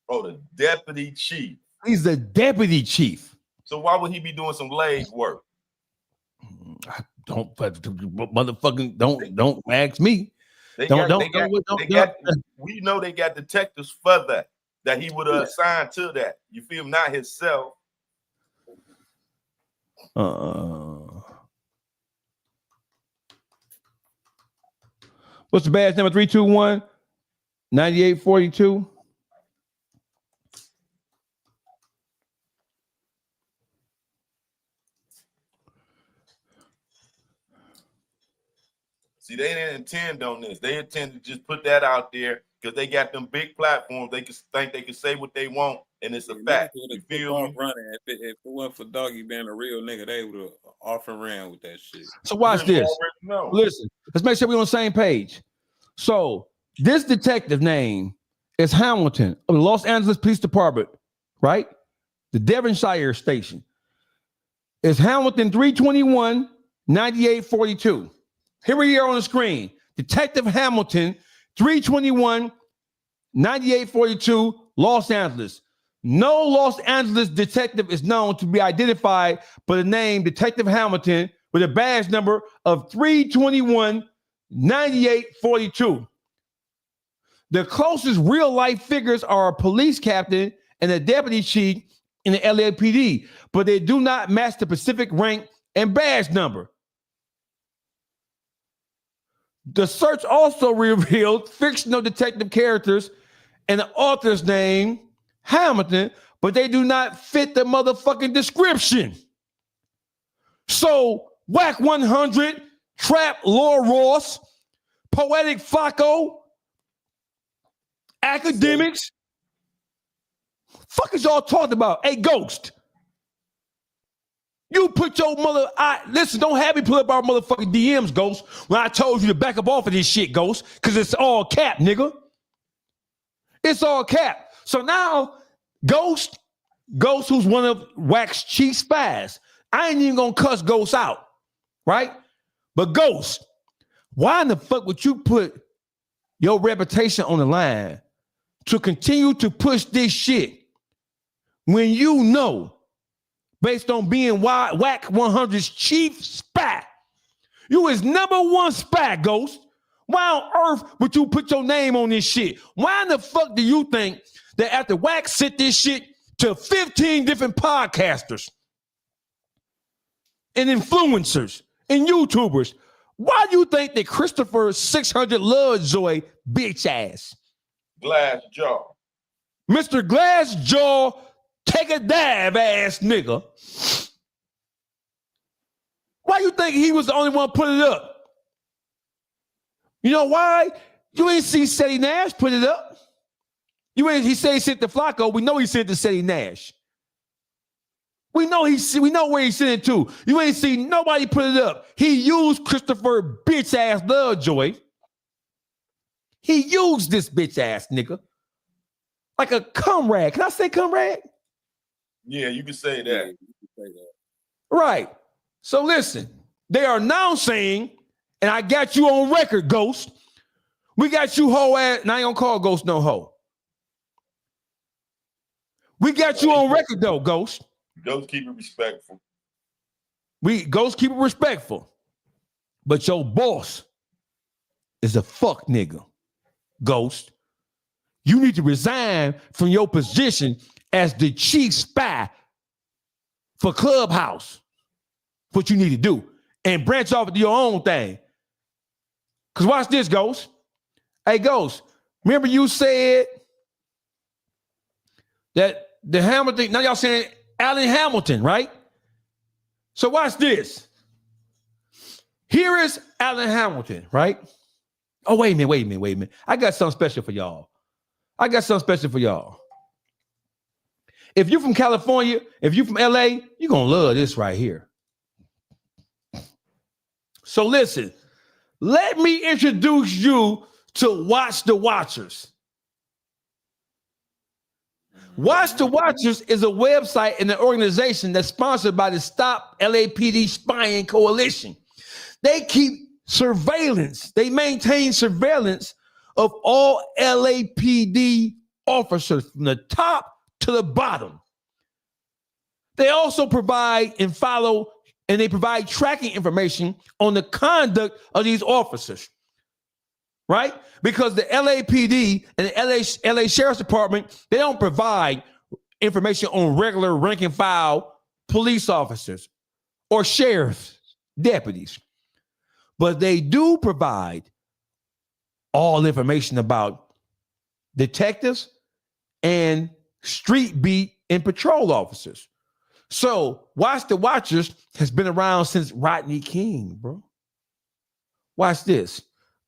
Oh, the deputy chief. He's the deputy chief. So why would he be doing some leg work? Don't ask me. We know they got detectives for that he would assign to that. You feel me? Not himself. What's the badge number? 321-9842. See, they didn't intend on this. They intend to just put that out there because they got them big platforms. They can think they can say what they want, and it's a fact. You feel me? Running. If it wasn't for Doggy being a real nigga, they would have often ran with that shit. So watch this. Listen, let's make sure we're on the same page. So this detective name is Hamilton of the Los Angeles Police Department, right? The Devonshire station. It's Hamilton 321-9842. Here we are on the screen. Detective Hamilton, 321-9842, Los Angeles. No Los Angeles detective is known to be identified by the name Detective Hamilton with a badge number of 321-9842. The closest real-life figures are a police captain and a deputy chief in the LAPD, but they do not match the specific rank and badge number. The search also revealed fictional detective characters and the author's name, Hamilton, but they do not fit the motherfucking description. So, Wack 100, Trap Laura Ross, Poetic Flacco, Academics. Fuck is y'all talking about? Hey, Ghost. You put your mother. Listen, don't have me pull up our motherfucking DMs, Ghost, when I told you to back up off of this shit, Ghost, because it's all cap, nigga. It's all cap. So now, Ghost, who's one of Wack's chief spies, I ain't even gonna cuss Ghost out, right? But Ghost, why in the fuck would you put your reputation on the line to continue to push this shit when you know, based on being Wack 100's chief spy, you is number one spy, Ghost? Why on earth would you put your name on this shit? Why in the fuck do you think that after Wack sent this shit to 15 different podcasters and influencers and YouTubers, why do you think that Christopher 600 Lovejoy bitch ass, Glass jaw, Mr. Glass Jaw, take a dive ass nigga, why you think he was the only one put it up? You know why? You ain't see Seti Nash put it up. He said he sent to Flacco. We know he sent to Seti Nash. We know where he sent it to. You ain't see nobody put it up. He used Christopher bitch ass Lovejoy. He used this bitch ass nigga like a comrade. Can I say comrade? Yeah, you can say that. Right. So listen, they are now saying, and I got you on record, Ghost. We got you hoe ass, and I ain't gonna call Ghost no hoe. We got you on record though, Ghost. Ghost keep it respectful. Ghost keep it respectful. But your boss is a fuck nigga, Ghost. You need to resign from your position as the chief spy for Clubhouse. What you need to do. And branch off to your own thing. Because watch this, Ghost. Hey, Ghost, remember you said that the Hamilton, now y'all saying Alan Hamilton, right? So watch this. Here is Alan Hamilton, right? Oh, wait a minute. I got something special for y'all. If you're from California, if you're from LA, you're going to love this right here. So listen, let me introduce you to Watch the Watchers. Watch the Watchers is a website and an organization that's sponsored by the Stop LAPD Spying Coalition. They keep surveillance. They maintain surveillance of all LAPD officers from the top to the bottom. They also provide and follow, and they provide tracking information on the conduct of these officers, right? Because the LAPD and the LA Sheriff's Department, they don't provide information on regular rank and file police officers or sheriff's deputies. But they do provide all information about detectives and street beat and patrol officers. So Watch the Watchers has been around since Rodney King, bro. Watch this.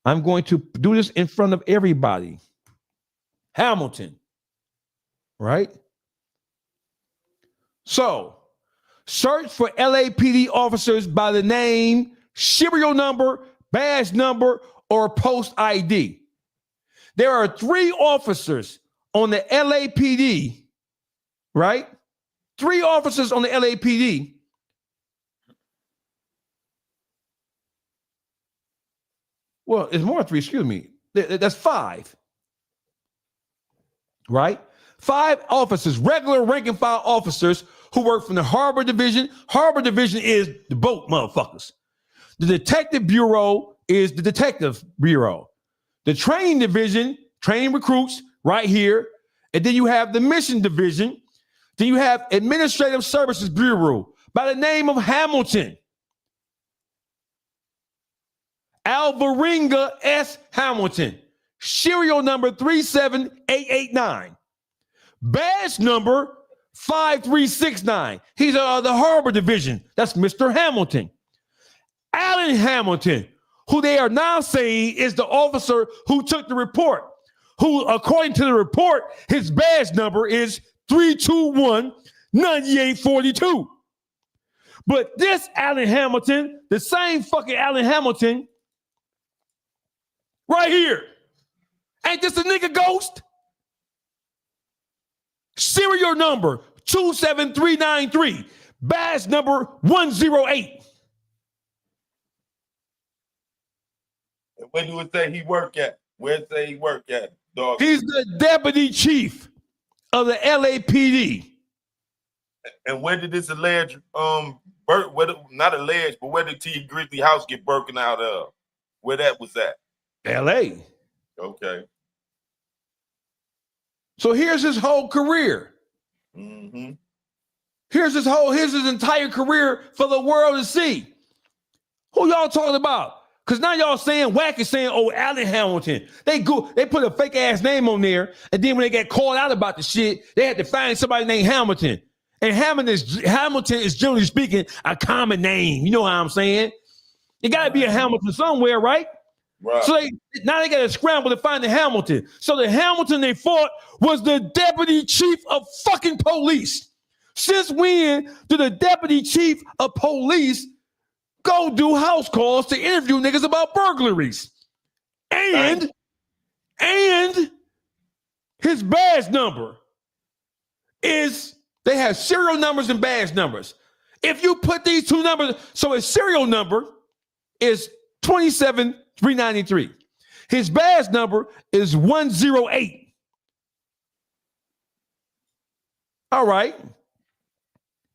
I'm going to do this in front of everybody. Hamilton, right? So search for LAPD officers by the name, serial number, badge number, or post ID. There are 3 officers on the LAPD, right? 3 officers on the LAPD Well, it's more than 3, excuse me. That's 5. Right? 5 officers, regular rank and file officers who work from the Harbor Division. Harbor Division is the boat motherfuckers. The Detective Bureau is the Detective Bureau. The Training Division, training recruits right here. And then you have the Mission Division. Then you have Administrative Services Bureau by the name of Hamilton. Alvarenga S. Hamilton. Serial number 37889. Badge number 5369. He's the Harbor Division. That's Mr. Hamilton. Alan Hamilton, who they are now saying is the officer who took the report, who, according to the report, his badge number is 321-9842. But this Alan Hamilton, the same fucking Alan Hamilton, right here, ain't this a nigga ghost? Serial number 27393, badge number 108. Where do it say he work at? Where it say he work at, dog? He's the deputy chief of the LAPD. And where did this alleged not alleged, but where did T Grizzley house get broken out of? Where that was at? LA. Okay. So here's his whole career. Mm-hmm. Here's his entire career for the world to see. Who y'all talking about? Because now y'all saying Wack is saying, oh, Alan Hamilton. They put a fake ass name on there, and then when they get called out about the shit, they had to find somebody named Hamilton. And Hamilton is generally speaking a common name. You know what I'm saying? It got to be a Hamilton somewhere, right? Right. So now they got to scramble to find the Hamilton. So the Hamilton they fought was the deputy chief of fucking police. Since when did the deputy chief of police go do house calls to interview niggas about burglaries? And his badge number is, they have serial numbers and badge numbers. If you put these two numbers, so his serial number is 27393. His badge number is 108. All right.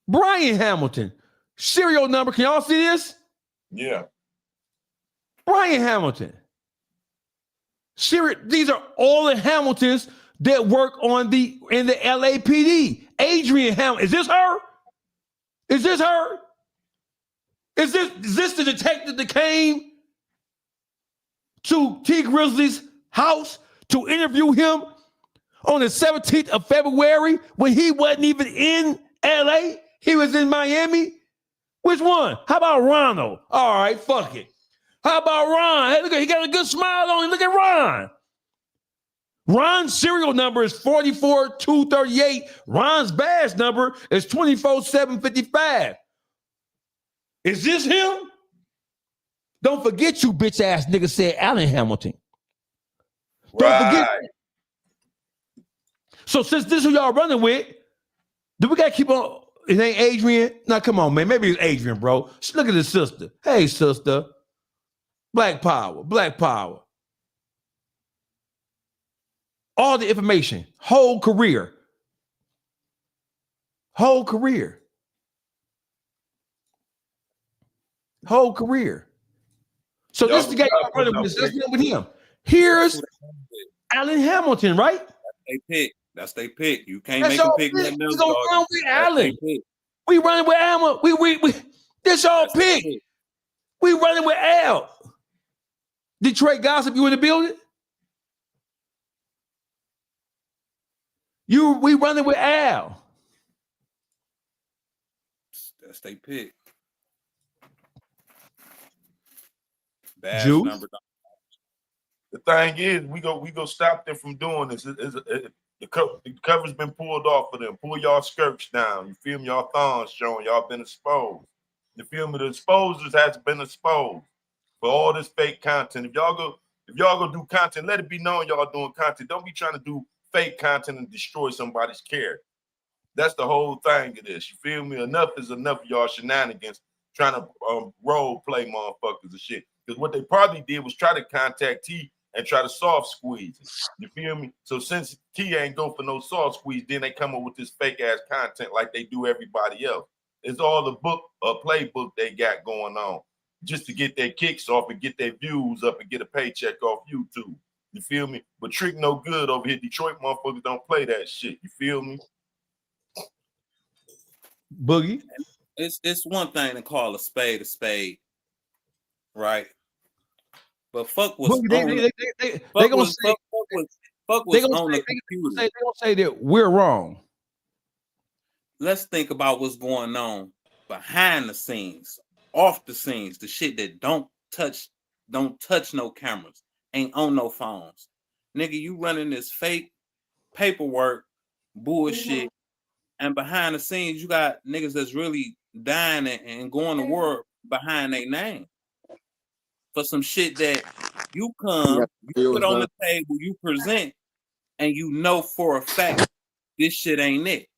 Brian Hamilton. Serial number. Can y'all see this? Yeah. Brian Hamilton. These are all the Hamiltons that work in the LAPD. Adrian Hamilton. Is this her? Is this her? Is this the detective that came to T Grizzly's house to interview him on the 17th of February when he wasn't even in LA? He was in Miami. Which one? How about Ronald? All right, fuck it. How about Ron? Hey, look, he got a good smile on him. Look at Ron. Ron's serial number is 44238. Ron's badge number is 24755. Is this him? Don't forget, you bitch ass nigga said Alan Hamilton. Don't forget. So since this is who y'all running with, do we gotta keep on? It ain't Adrian. Now come on, man. Maybe it's Adrian, bro. Just look at his sister. Hey, sister. Black power. Black power. All the information. Whole career. Whole career. Whole career. So this is the guy y'all running with. Let's get with him. Here's Alan Hamilton, right? That's they pick. You can't make a pick. We gonna run with Alan. We running with Alma. We this y'all pick. We running with Al. Detroit Gossip, you in the building? We running with Al. That's they pick. Bad Juice? number. The thing is, we go stop them from doing this. The cover's been pulled off of them. Pull y'all skirts down. You feel me? Y'all thongs showing. Y'all been exposed. You feel me? The exposers has been exposed for all this fake content. If y'all go do content, let it be known y'all doing content. Don't be trying to do fake content and destroy somebody's character. That's the whole thing of this. You feel me? Enough is enough of y'all shenanigans trying to role play motherfuckers and shit. Because what they probably did was try to contact T and try to soft squeeze it. You feel me? So since T ain't go for no soft squeeze, then they come up with this fake ass content like they do everybody else. It's all the book or playbook they got going on just to get their kicks off and get their views up and get a paycheck off YouTube. You feel me? But Trick no good over here. Detroit motherfuckers don't play that shit. You feel me? Boogie. It's one thing to call a spade, right? But fuck was Boogie, they gonna say fuck was on the computer. They gonna say that we're wrong. Let's think about what's going on behind the scenes, off the scenes, the shit that don't touch no cameras, ain't on no phones. Nigga, you running this fake paperwork bullshit, and behind the scenes, you got niggas that's really dying and going to war behind their name for some shit that you put on the table, you present, and you know for a fact this shit ain't it.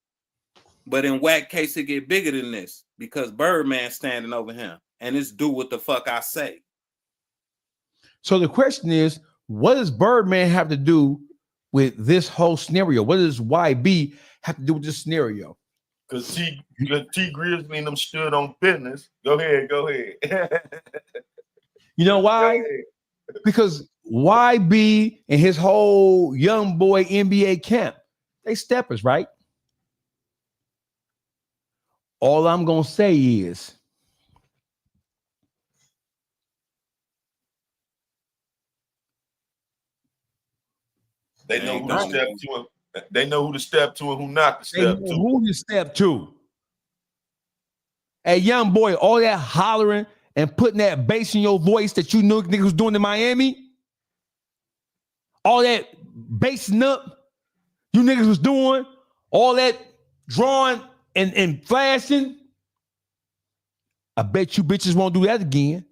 But in Wack case, it get bigger than this because Birdman standing over him, and it's do what the fuck I say. So the question is, what does Birdman have to do with this whole scenario? What does YB have to do with this scenario? Because T Grizzley and them stood on business. Go ahead. You know why? Because YB and his whole young boy NBA camp, they steppers, right? All I'm gonna say is they know who to step to. They know who to step to and who not to step to. Who to step to? Hey, young boy, all that hollering and putting that bass in your voice that you knew niggas was doing in Miami, all that bassing up you niggas was doing, all that drawing and flashing. I bet you bitches won't do that again.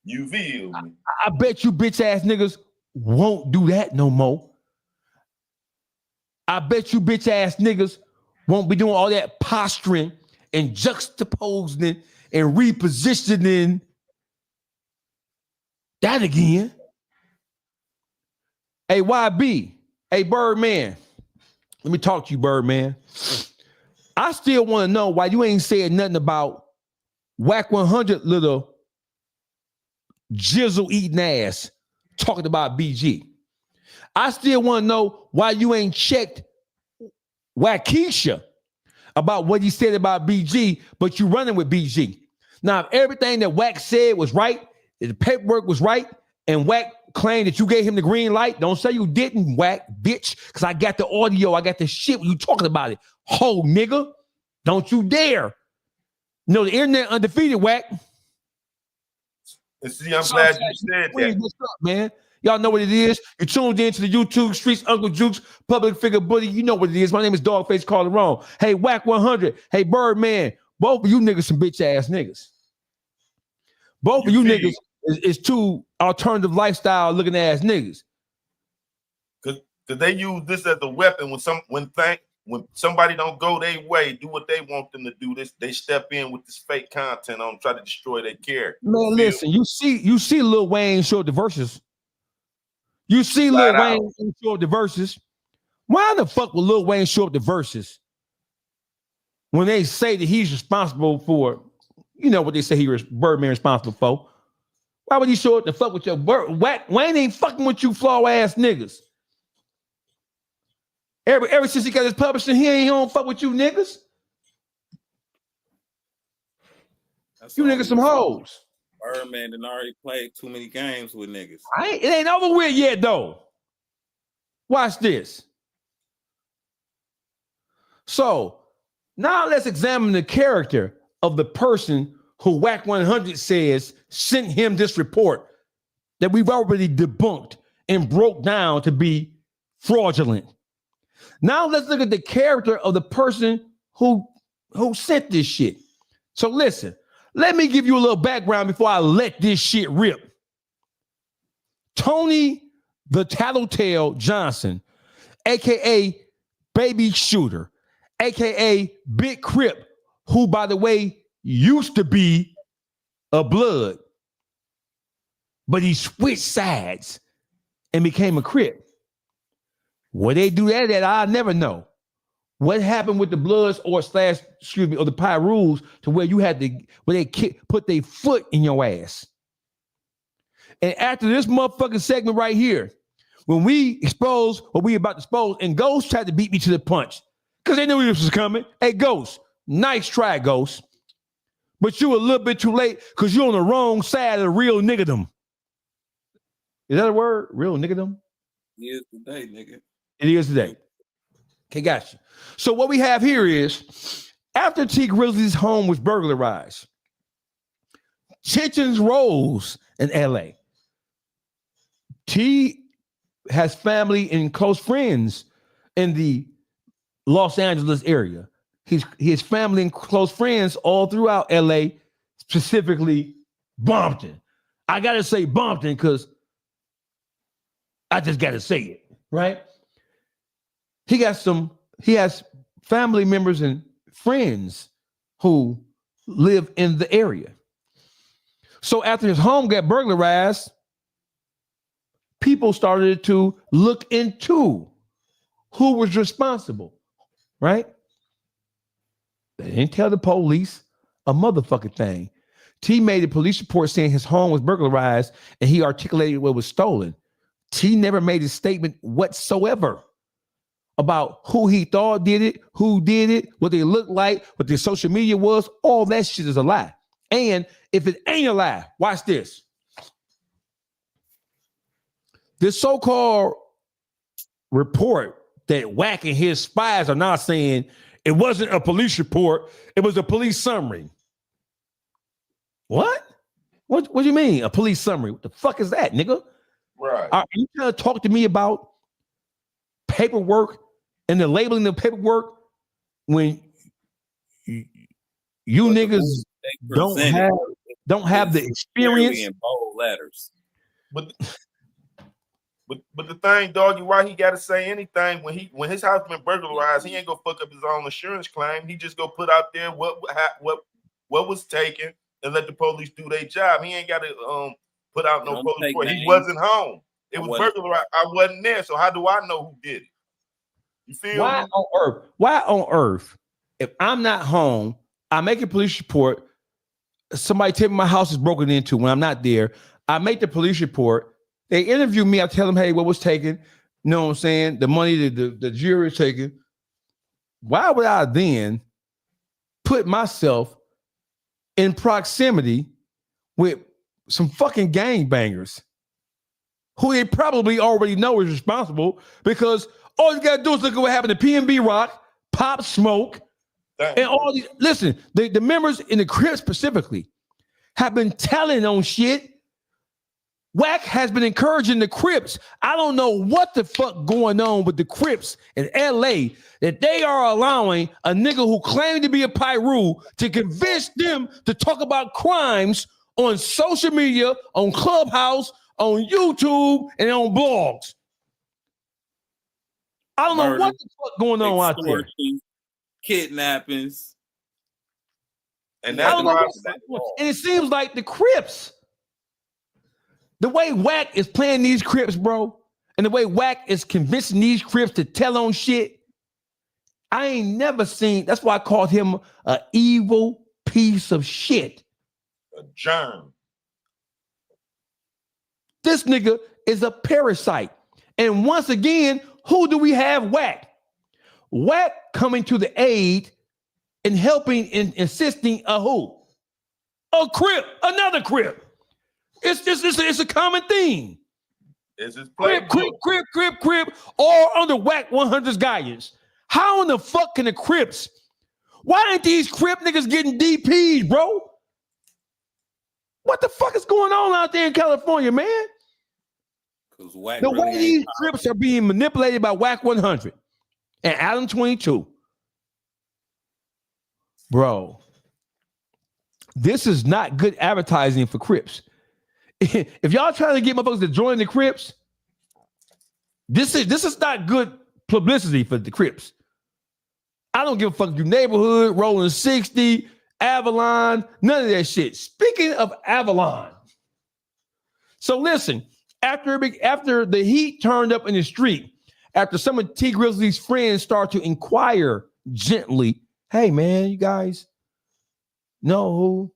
You feel me? I bet you bitch ass niggas won't do that no more. I bet you bitch ass niggas won't be doing all that posturing and juxtaposing and repositioning that again. Hey, YB. Hey, Birdman. Let me talk to you, Birdman. I still want to know why you ain't saying nothing about Wack 100 little jizzle eating ass talking about BG. I still want to know why you ain't checked Wackisha about what he said about BG, but you running with BG. Now, if everything that Wack said was right, if the paperwork was right, and Wack claimed that you gave him the green light, don't say you didn't, Wack, bitch, because I got the audio, I got the shit when you talking about it. Ho, nigga, don't you dare. No, the internet undefeated, Wack. And see, I'm glad you said that. What's up, man? Y'all know what it is. You tuned into the YouTube streets, Uncle Juke's public figure buddy. You know what it is. My name is Dogface Calderon. Hey, Wack 100. Hey, Birdman. Both of you niggas some bitch ass niggas. Both of you niggas is two alternative lifestyle looking ass niggas. Cause they use this as a weapon when somebody don't go their way, do what they want them to do. They step in with this fake content on, try to destroy their character. Man, listen, you see Lil Wayne show the verses. You see Lil Wayne show up the verses. Why the fuck would Lil Wayne show up the verses when they say that he's responsible for, you know what they say he was Birdman responsible for? Why would he show up to fuck with your Wayne ain't fucking with you flaw ass niggas. Ever since he got his publishing, he don't fuck with you niggas. You niggas some hoes. Birdman done already played too many games with niggas. It ain't over with yet, though. Watch this. So now let's examine the character of the person who Wack 100 says sent him this report that we've already debunked and broke down to be fraudulent. Now let's look at the character of the person who sent this shit. So listen. Let me give you a little background before I let this shit rip. Tony the Tattletale Johnson, a.k.a. Baby Shooter, a.k.a. Big Crip, who, by the way, used to be a Blood. but he switched sides and became a Crip. Where they do that at, I'll never know. What happened with the Bloods or the Pyrus to where you had to, where they put their foot in your ass. And after this motherfucking segment right here, when we expose what we about to expose, and Ghost tried to beat me to the punch because they knew this was coming. Hey, Ghost, nice try, Ghost. But you were a little bit too late because you're on the wrong side of the real niggerdom. Is that a word? Real niggerdom? It is today, nigga. It is today. Okay, gotcha. So what we have here is, after T. Grizzley's home was burglarized, tensions rose in L.A. T has family and close friends in the Los Angeles area. His family and close friends all throughout LA, specifically Bompton. I gotta say Bompton because I just gotta say it, right? He has family members and friends who live in the area. So after his home got burglarized, people started to look into who was responsible, right? They didn't tell the police a motherfucking thing. T made a police report saying his home was burglarized and he articulated what was stolen. T never made a statement whatsoever about who he thought did it, who did it, what they looked like, what their social media was. All that shit is a lie. And if it ain't a lie, watch this. This so-called report that Wack and his spies are now saying it wasn't a police report, it was a police summary. What? What do you mean, a police summary? What the fuck is that, nigga? Right. Are you trying to talk to me about paperwork and the labeling of paperwork when you niggas don't have the experience? In bold letters. But the thing, doggy, why he got to say anything when his house been burglarized? He ain't gonna fuck up his own insurance claim. He just go put out there what was taken and let the police do their job. He ain't got to put out no police report. He wasn't home. It was burglarized. I wasn't there, so how do I know who did it? You feel me? Why on earth, if I'm not home, I make a police report. Somebody tell me my house is broken into when I'm not there. I make the police report. They interview me. I tell them, hey, what was taken? You know what I'm saying? The money that the jury is taking. Why would I then put myself in proximity with some fucking gangbangers who they probably already know is responsible? Because all you gotta do is look at what happened to PNB Rock, Pop Smoke, and all these. Listen, the members in the Crips specifically have been telling on shit. Wack has been encouraging the Crips. I don't know what the fuck going on with the Crips in LA that they are allowing a nigga who claimed to be a Pyru to convince them to talk about crimes on social media, on Clubhouse, on YouTube, and on blogs. I don't know what the fuck going on out there. Kidnappings. And that's why and it seems like the Crips, the way Wack is playing these Crips, bro, and the way Wack is convincing these Crips to tell on shit, I ain't never seen. That's why I called him an evil piece of shit. A germ. This nigga is a parasite. And once again, who do we have? Wack. Wack coming to the aid and helping and assisting a who? A Crip, another Crip. It's a common theme. It's his Crip, all under Wack 100's guidance. How in the fuck can the Crips? Why ain't these Crip niggas getting DPs, bro? What the fuck is going on out there in California, man? The way these Crips are being manipulated by Wack 100 and Adam 22. Bro, this is not good advertising for Crips. If y'all trying to get motherfuckers to join the Crips, this is not good publicity for the Crips. I don't give a fuck if you neighborhood, Rolling 60, Avalon, none of that shit. Speaking of Avalon, So listen, after the heat turned up in the street, after some of T Grizzly's friends start to inquire gently, hey man, you guys know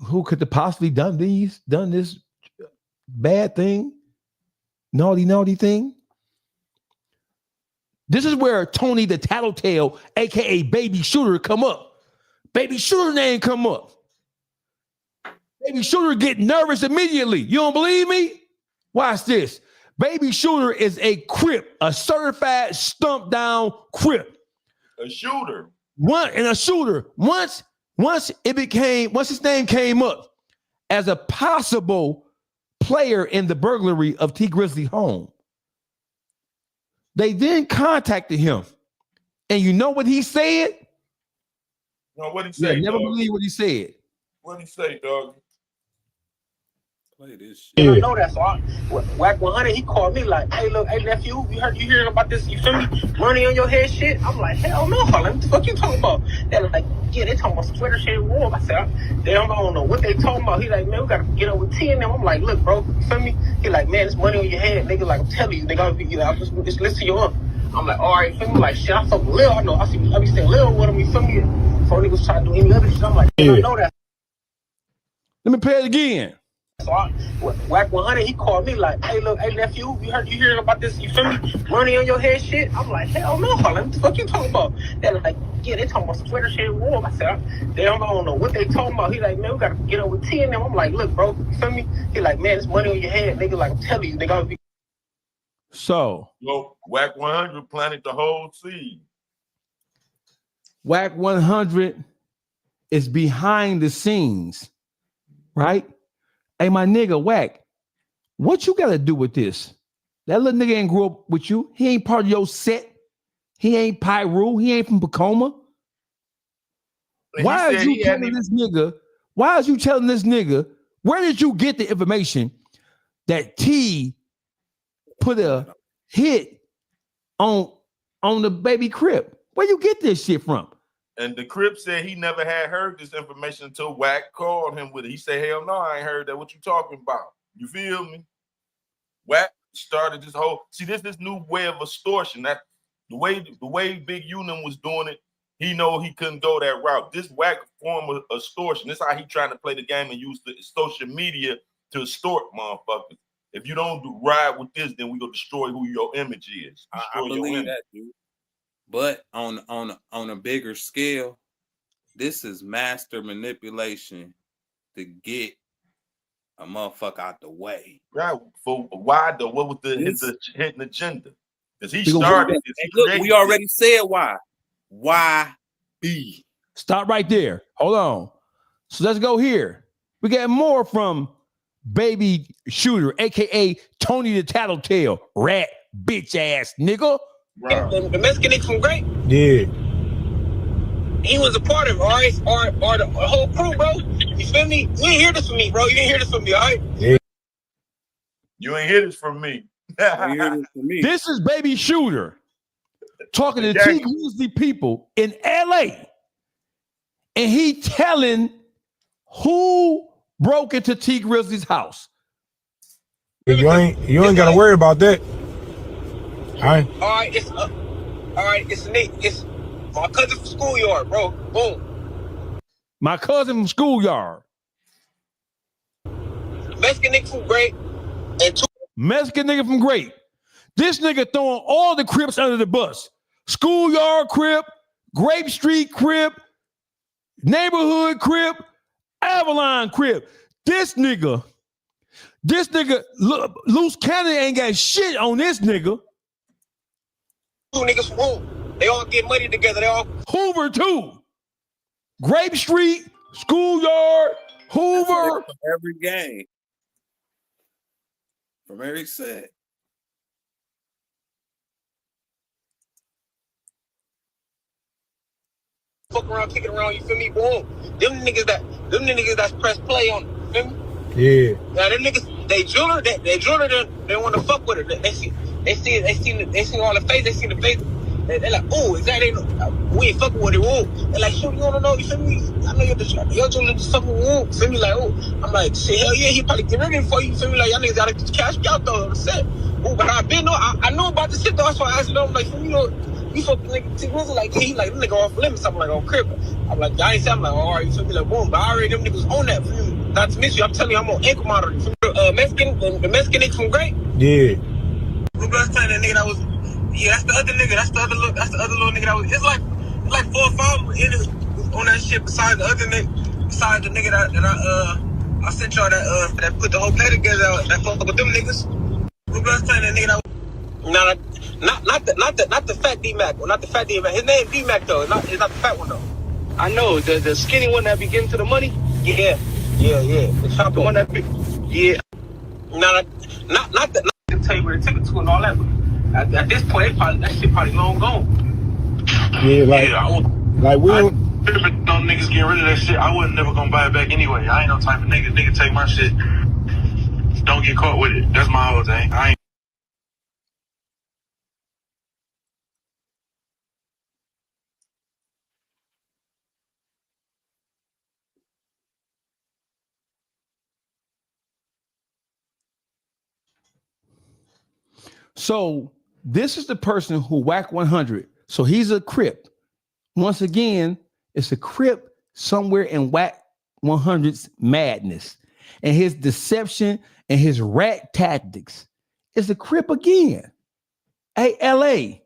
who could have possibly done this bad thing, naughty thing? This is where Tony the Tattletale, aka Baby Shooter, come up. Baby Shooter name come up. Baby Shooter get nervous immediately. You don't believe me? Watch this. Baby Shooter is a Crip, a certified stump down Crip. A shooter. A shooter. Once his name came up as a possible player in the burglary of T Grizzly home, they then contacted him. And you know what he said? No, what he say? Yeah, never dog? believe what he said. What he say, dog? Play this shit. I know that. So Wack 100, he called me like, hey, look, hey, nephew, you hearing about this, you feel me? Money on your head shit? I'm like, hell no, what the fuck you talking about? They're like, yeah, they talking about some Twitter shit warm. I said, I don't know what they talking about. He like, man, we got to get up with T and them. I'm like, look, bro, you feel me? He like, man, it's money on your head. Nigga, like, I'm telling you, nigga, I'm just listen to you up. I'm like, all right, feel me? Like, shit, I fuck with Lil. I know, I be saying Lil with him, you feel me? Before niggas try to do any other shit, I'm like, I know that. Let me play it again. So Wack 100, he called me like, hey, look, hey, nephew, you hearing about this, you feel me? Money on your head shit? I'm like, hell no, what the fuck you talking about? They're like, yeah, they talking about some Twitter shit warm. I said, I don't know what they talking about. He like, man, we got to get up with T and them. I'm like, look, bro, you feel me? He like, man, it's money on your head. Nigga, like, I'm telling you, nigga. So, Wack 100 planted the whole seed. Wack 100 is behind the scenes, right? Hey, my nigga, Wack, what you got to do with this? That little nigga ain't grew up with you. He ain't part of your set. He ain't Pyru. He ain't from Pacoma. Why is you telling this nigga? Why is you telling this nigga? Where did you get the information that T put a hit on the baby Crip? Where you get this shit from? And the Crip said he never had heard this information until Wack called him with it. He said, hell no, I ain't heard that. What you talking about? You feel me? Wack started this whole, see, this new way of extortion. That the way Big Unum was doing it, he know he couldn't go that route. This Wack form of extortion, this how he trying to play the game and use the social media to extort motherfuckers. If you don't ride with this, then we gonna destroy who your image is. I believe that, dude. But on a bigger scale, this is master manipulation to get a motherfucker out the way. Right. For why though? What was his hidden agenda? Because he started this. Look, we already said why. Why be? Stop right there. Hold on. So let's go here. We got more from Baby Shooter, aka Tony the Tattletale, rat bitch ass nigga. Wow. The Mexican nigga from Great. Yeah. He was a part of it, all right? Or the whole crew, bro. You feel me? You ain't hear this from me, bro. You ain't hear this from me, all right? Yeah. You ain't hear this from me. This is Baby Shooter talking to T Grizzly people in LA. And he telling who broke into T Grizzly's house. You ain't gotta worry about that. All right, it's Nick. It's my cousin from Schoolyard, bro. Boom. My cousin from Schoolyard. Mexican nigga from Great. And Mexican nigga from Great. This nigga throwing all the Crips under the bus. Schoolyard Crip, Grape Street Crip, Neighborhood Crip, Avalon Crip. This nigga, Loose Cannon ain't got shit on this nigga. Two niggas from home. They all get money together. They all Hoover too. Grape Street, Schoolyard, Hoover. From every game. From every set. Fuck around, kick it around, you feel me? Boom. Them niggas that's press play on, you feel me? Yeah. Now them niggas, they jeweler, they want to fuck with it. They see all the face, they see the face. They're like, oh, exactly. We ain't fucking with it. Woo. They're like, shoot, you wanna know? You feel me? I know you're just fucking woo. Feel me? Like, oh, I'm like, shit, hell yeah, he probably get rid of it for you. Feel me? Like, y'all niggas gotta cash me out though. Set. Oh, but I know about the shit though. That's why I asked him. I'm like, you know, you fucking nigga T Grizzley, like he like them nigga off limits. I'm like, on crib. I'm like, I ain't say. I'm like, all right, you feel me? Like, boom. But I already them niggas on that. Feel me? Not to miss you. I'm telling you, I'm on ankle monitor. The Mexican nigga from Great. Yeah. Blue Blood's playing that nigga that was. Yeah, that's the other nigga. That's the other little nigga that was. It's like 4 or 5 niggas on that shit. Besides the other nigga, besides the nigga that I sent y'all that put the whole play together. That fuck with them niggas. Blue Blood's playing that nigga that was. Not the fat D-Mac. Well, not the fat D-Mac. His name D-Mac though. It's not the fat one though. I know the skinny one that be getting to the money. Yeah. The chopper one that be. Yeah. Not to tell you where they took it to and all that. But at this point, that shit probably long gone. Yeah, like we don't. No niggas getting rid of that shit. I wasn't never gonna buy it back anyway. I ain't no type of nigga. Nigga take my shit. Don't get caught with it. That's my whole thing. I ain't. So this is the person who Wack 100. So he's a Crip. Once again, it's a Crip somewhere in Wack 100's madness and his deception and his rat tactics. It's a Crip again. Hey, LA.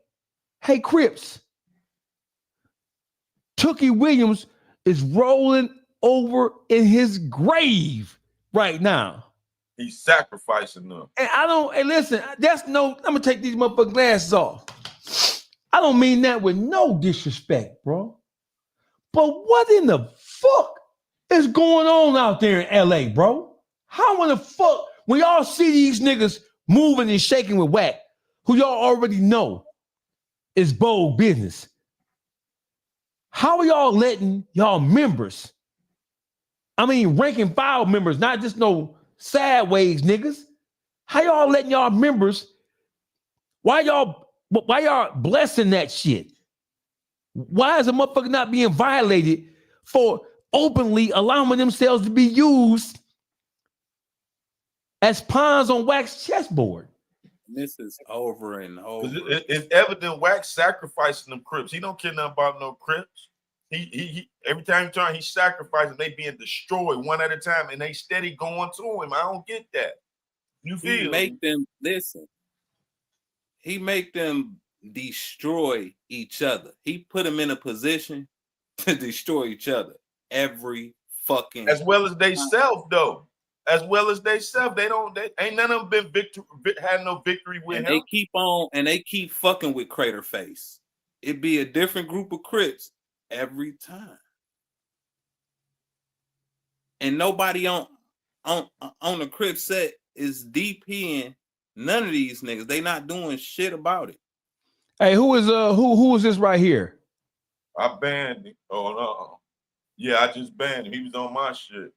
Hey, Crips. Tookie Williams is rolling over in his grave right now. He's sacrificing them. And listen, I'm gonna take these motherfucking glasses off. I don't mean that with no disrespect, bro. But what in the fuck is going on out there in LA, bro? How in the fuck, when y'all see these niggas moving and shaking with Wack, who y'all already know is bold business, how are y'all letting y'all members, I mean rank and file members, not just no sideways niggas, how y'all letting y'all members, why y'all blessing that shit? Why is a motherfucker not being violated for openly allowing themselves to be used as pawns on Wack's chessboard? This is over and over. It's evident Wack sacrificing them Crips. He don't care nothing about no Crips. He every time he's sacrificing, they being destroyed one at a time, and they steady going to him. I don't get that. You feel? He make them listen. He make them destroy each other. He put them in a position to destroy each other every fucking as well as they self though. As well as they self, they ain't none of them had no victory with him. They keep on and they keep fucking with Crater Face. It'd be a different group of Crips every time, and nobody on the Crip set is DPing none of these niggas. They not doing shit about it. Hey, who is this right here? I banned him. Oh no, yeah, I just banned him. He was on my shit.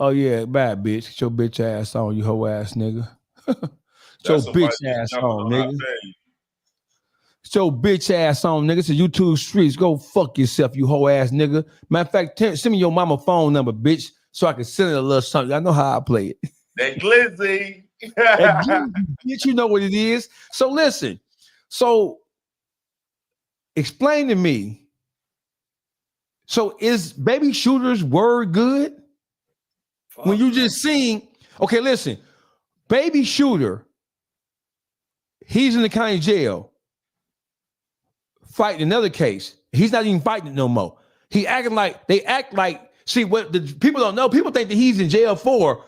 Oh yeah, bad bitch. Get your bitch ass on, you hoe ass nigga. Get your bitch ass on, nigga. Get your bitch ass on, nigga. It's the YouTube streets. Go fuck yourself, you hoe ass nigga. Matter of fact, send me your mama phone number, bitch, so I can send it a little something. I know how I play it. That glizzy. Bitch, you know what it is. So listen. So explain to me. So is Baby Shooter's word good? When you just seen, okay, listen, Baby Shooter, he's in the county jail fighting another case. He's not even fighting it no more. They act like, see, what the people don't know, people think that he's in jail for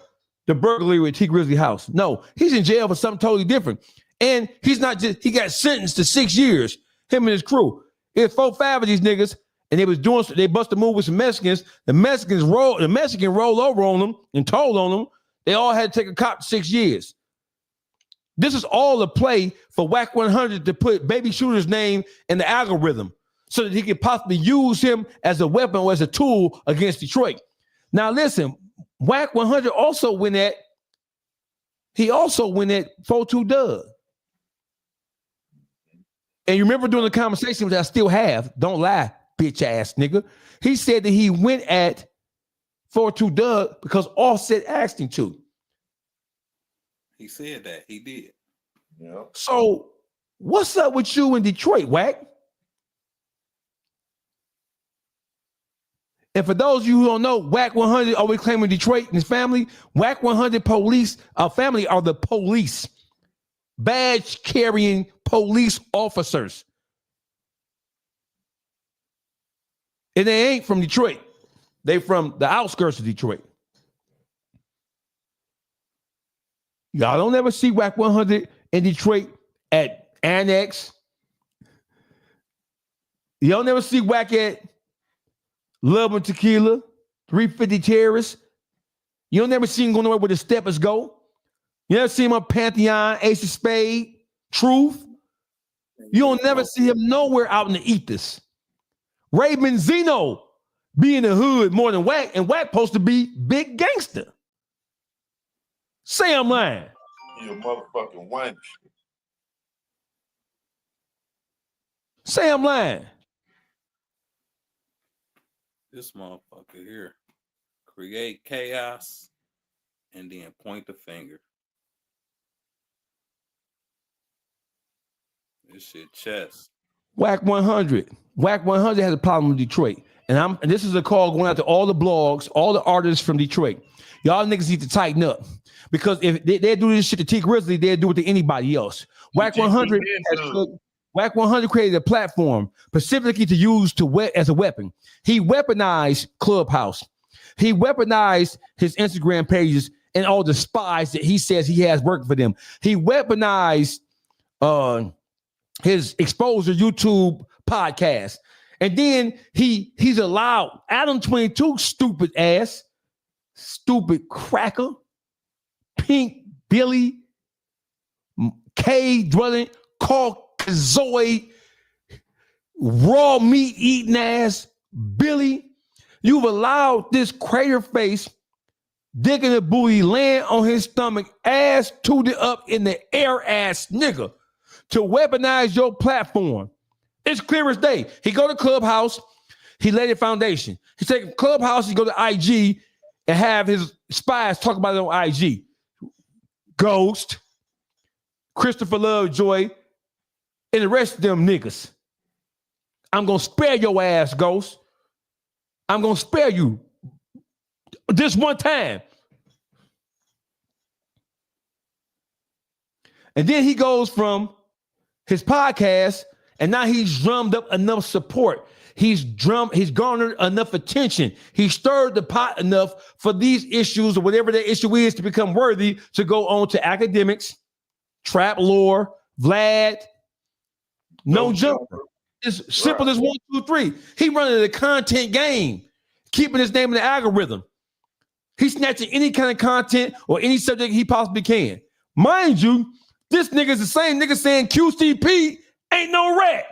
the burglary with T Grizzley house. No, he's in jail for something totally different. And he got sentenced to 6 years, him and his crew. It's 4 or 5 of these niggas. And they bust a move with some Mexicans. The Mexican rolled over on them and told on them. They all had to take a cop 6 years. This is all a play for Wack 100 to put Baby Shooter's name in the algorithm so that he could possibly use him as a weapon or as a tool against Detroit. Now listen, Wack 100 also went at 4-2 Doug. And you remember during the conversation, which I still have, don't lie, bitch ass nigga. He said that he went at 42 Doug because Offset asked him to. He said that. He did. Yeah. So what's up with you in Detroit, Wack? And for those of you who don't know, Wack 100 always claiming Detroit and his family. Wack 100 police, family are the police. Badge carrying police officers. And they ain't from Detroit. They from the outskirts of Detroit. Y'all don't ever see Wack 100 in Detroit at Annex. Y'all never see Wack at Love and Tequila, 350 Terrace. You don't never see him going nowhere where the steppers go. You never see him on Pantheon, Ace of Spade, Truth. You don't never see him nowhere out in the ethers. Ray Benzino be in the hood more than Wack, and Wack supposed to be big gangster. Say I'm lying. You a motherfucking wank. Say I'm lying. This motherfucker here create chaos and then point the finger. This shit chess. Wack 100. Wack 100 has a problem with Detroit. And this is a call going out to all the blogs, all the artists from Detroit. Y'all niggas need to tighten up. Because if they do this shit to T Grizzley, they'll do it to anybody else. Wack 100 Wack 100 created a platform specifically to use as a weapon. He weaponized Clubhouse. He weaponized his Instagram pages and all the spies that he says he has working for them. He weaponized his Exposure YouTube podcast. And then he's allowed Adam 22, stupid ass, stupid cracker, Pink Billy, K dwelling, Caucasoid, raw meat eating ass Billy. You've allowed this crater face, digging a booty, land on his stomach, ass tooted up in the air ass nigga to weaponize your platform. It's clear as day. He go to Clubhouse, he laid a foundation. He take Clubhouse, he go to IG and have his spies talk about it on IG. Ghost, Christopher Lovejoy, and the rest of them niggas. I'm gonna spare your ass, Ghost. I'm gonna spare you this one time. And then he goes from his podcast, and now he's drummed up enough support. He's garnered enough attention. He stirred the pot enough for these issues or whatever the issue is to become worthy to go on to academics, trap lore, Vlad, no jumper. It's simple as 1, 2, 3. He running the content game, keeping his name in the algorithm. He's snatching any kind of content or any subject he possibly can. Mind you, this nigga is the same nigga saying QCP ain't no rat.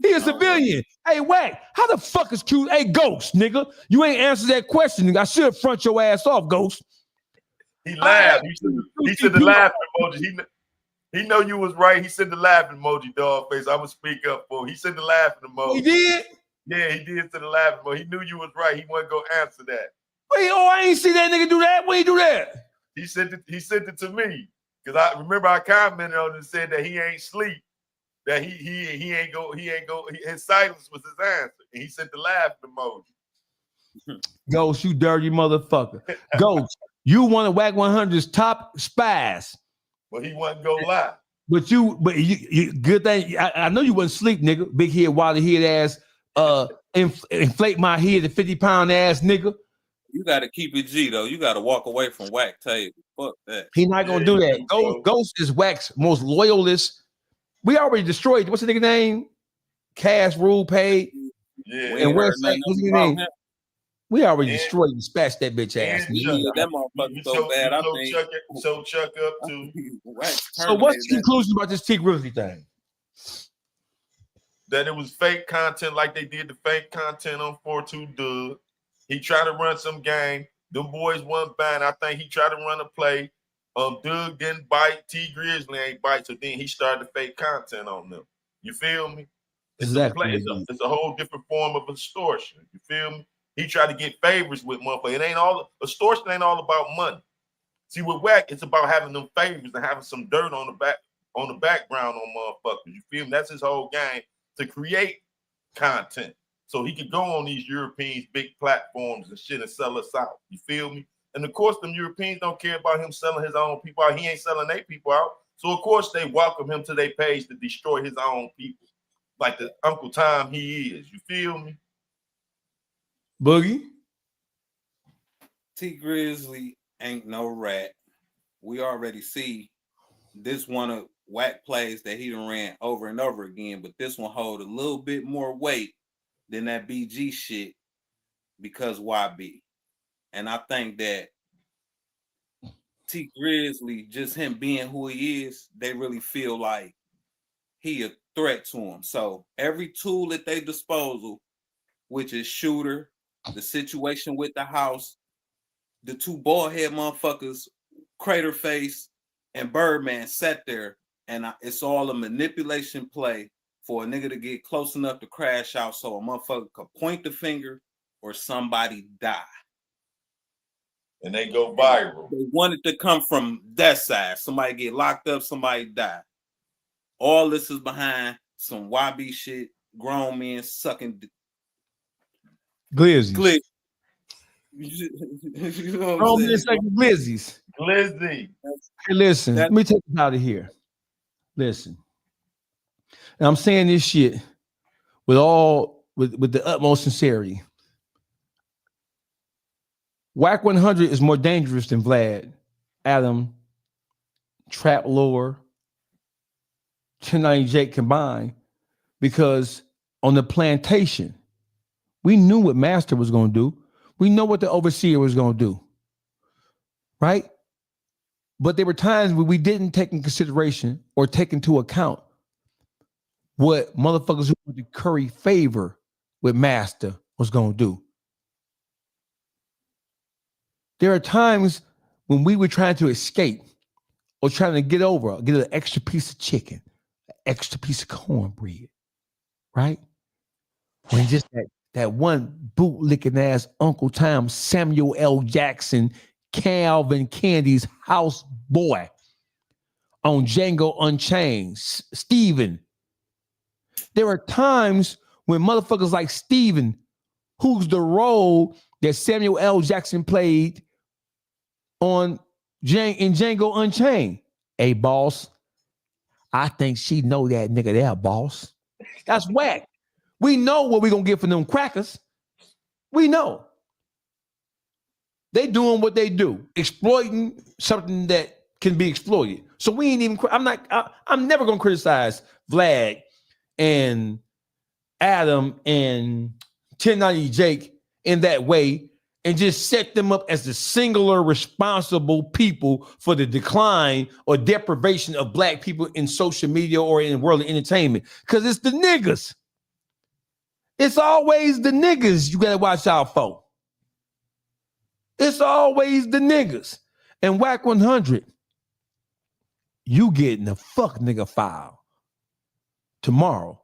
He a civilian. Hey, Wack, how the fuck is Q? Hey, Ghost, nigga, you ain't answered that question. I should front your ass off, Ghost. He laughed. He said the laughing emoji. He know you was right. He said the laughing emoji, dog face. I'm gonna speak up for him. He said the laughing emoji. He did? Yeah, he did say the laughing emoji. He knew you was right. He wasn't gonna answer that. Wait, I ain't see that nigga do that. When he do that? He sent it to me. Because I remember I commented on it and said that he ain't sleep. That he ain't go, his silence was his answer. And he sent the laughing emoji. Ghost, you dirty motherfucker. Ghost, you one of Wack 100's top spies. But he wasn't gonna lie. But you good thing. I know you wasn't sleep, nigga. Big head, wally head ass, inflate my head, the 50-pound ass nigga. You gotta keep it G though. You gotta walk away from Wack table. Fuck that. He not gonna do that. Ghost is Wack's most loyalist. We already destroyed. What's the nigga name? Cash Rule Paid. Yeah. And what's his name? We already destroyed and dispatched that bitch ass. That motherfucker so bad. I think. So Chuck up too. So what's the conclusion about this T Grizzley thing? That it was fake content, like they did the fake content on 42 Doug. He tried to run some game. Them boys wasn't buying. I think he tried to run a play. Doug didn't bite. T Grizzley ain't bite. So then he started the fake content on them. You feel me? It's Exactly. it's a whole different form of extortion. You feel me? He tried to get favors with motherfuckers. It ain't all extortion. Ain't all about money. See, with Wack, it's about having them favors and having some dirt on the background on motherfuckers. You feel me? That's his whole game, to create content so he could go on these Europeans' big platforms and shit and sell us out. You feel me? And of course, them Europeans don't care about him selling his own people out. He ain't selling their people out. So of course they welcome him to their page to destroy his own people, like the Uncle Tom he is. You feel me? Boogie? T Grizzly ain't no rat. We already see this one of Wack plays that he done ran over and over again, but this one hold a little bit more weight than that BG shit because YB. And I think that T Grizzly, just him being who he is, they really feel like he a threat to him. So every tool at their disposal, which is Shooter, the situation with the house, the two bald head motherfuckers, Craterface and Birdman, sat there, and it's all a manipulation play for a nigga to get close enough to crash out so a motherfucker could point the finger or somebody die. And they go viral. They wanted to come from that side. Somebody get locked up, somebody die. All this is behind some YB shit, grown men sucking Glizzy. You know Grown men sucking glizzies. Glizzy. Hey, listen, let me take this out of here. Listen. And I'm saying this shit with the utmost sincerity. Wack 100 is more dangerous than Vlad, Adam, Trap Lore, 1090 Jake combined, because on the plantation, we knew what Master was going to do. We know what the overseer was going to do, right? But there were times where we didn't take in consideration or take into account what motherfuckers who wanted to curry favor with Master was going to do. There are times when we were trying to escape or trying to get an extra piece of chicken, an extra piece of cornbread, right? When just that one bootlicking ass Uncle Tom, Samuel L. Jackson, Calvin Candy's house boy on Django Unchained, Steven. There are times when motherfuckers like Steven, who's the role that Samuel L. Jackson played in Django Unchained. Hey, boss, I think she know that nigga there, boss. That's Wack. We know what we're going to get from them crackers. We know. They doing what they do, exploiting something that can be exploited. So we ain't even, I'm never going to criticize Vlad and Adam and 1090 Jake in that way and just set them up as the singular responsible people for the decline or deprivation of black people in social media or in the world of entertainment. Because it's the niggas. It's always the niggas you gotta watch out for. It's always the niggas. And Wack 100, you getting the fuck nigga file tomorrow.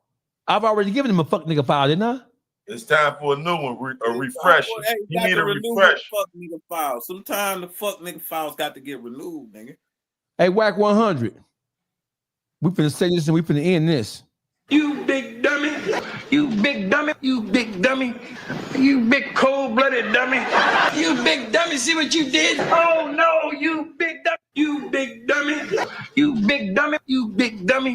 I've already given him a fuck nigga file, didn't I? It's time for a new one, a refresh. You need a refresh. Fuck nigga file. Sometimes the fuck nigga files got to get renewed, nigga. Hey, Wack 100. We finna say this and we finna end this. You big dummy. You big dummy. You big dummy. You big cold-blooded dummy. You big dummy. See what you did? Oh, no. You big dummy. You big dummy. You big dummy. You big dummy.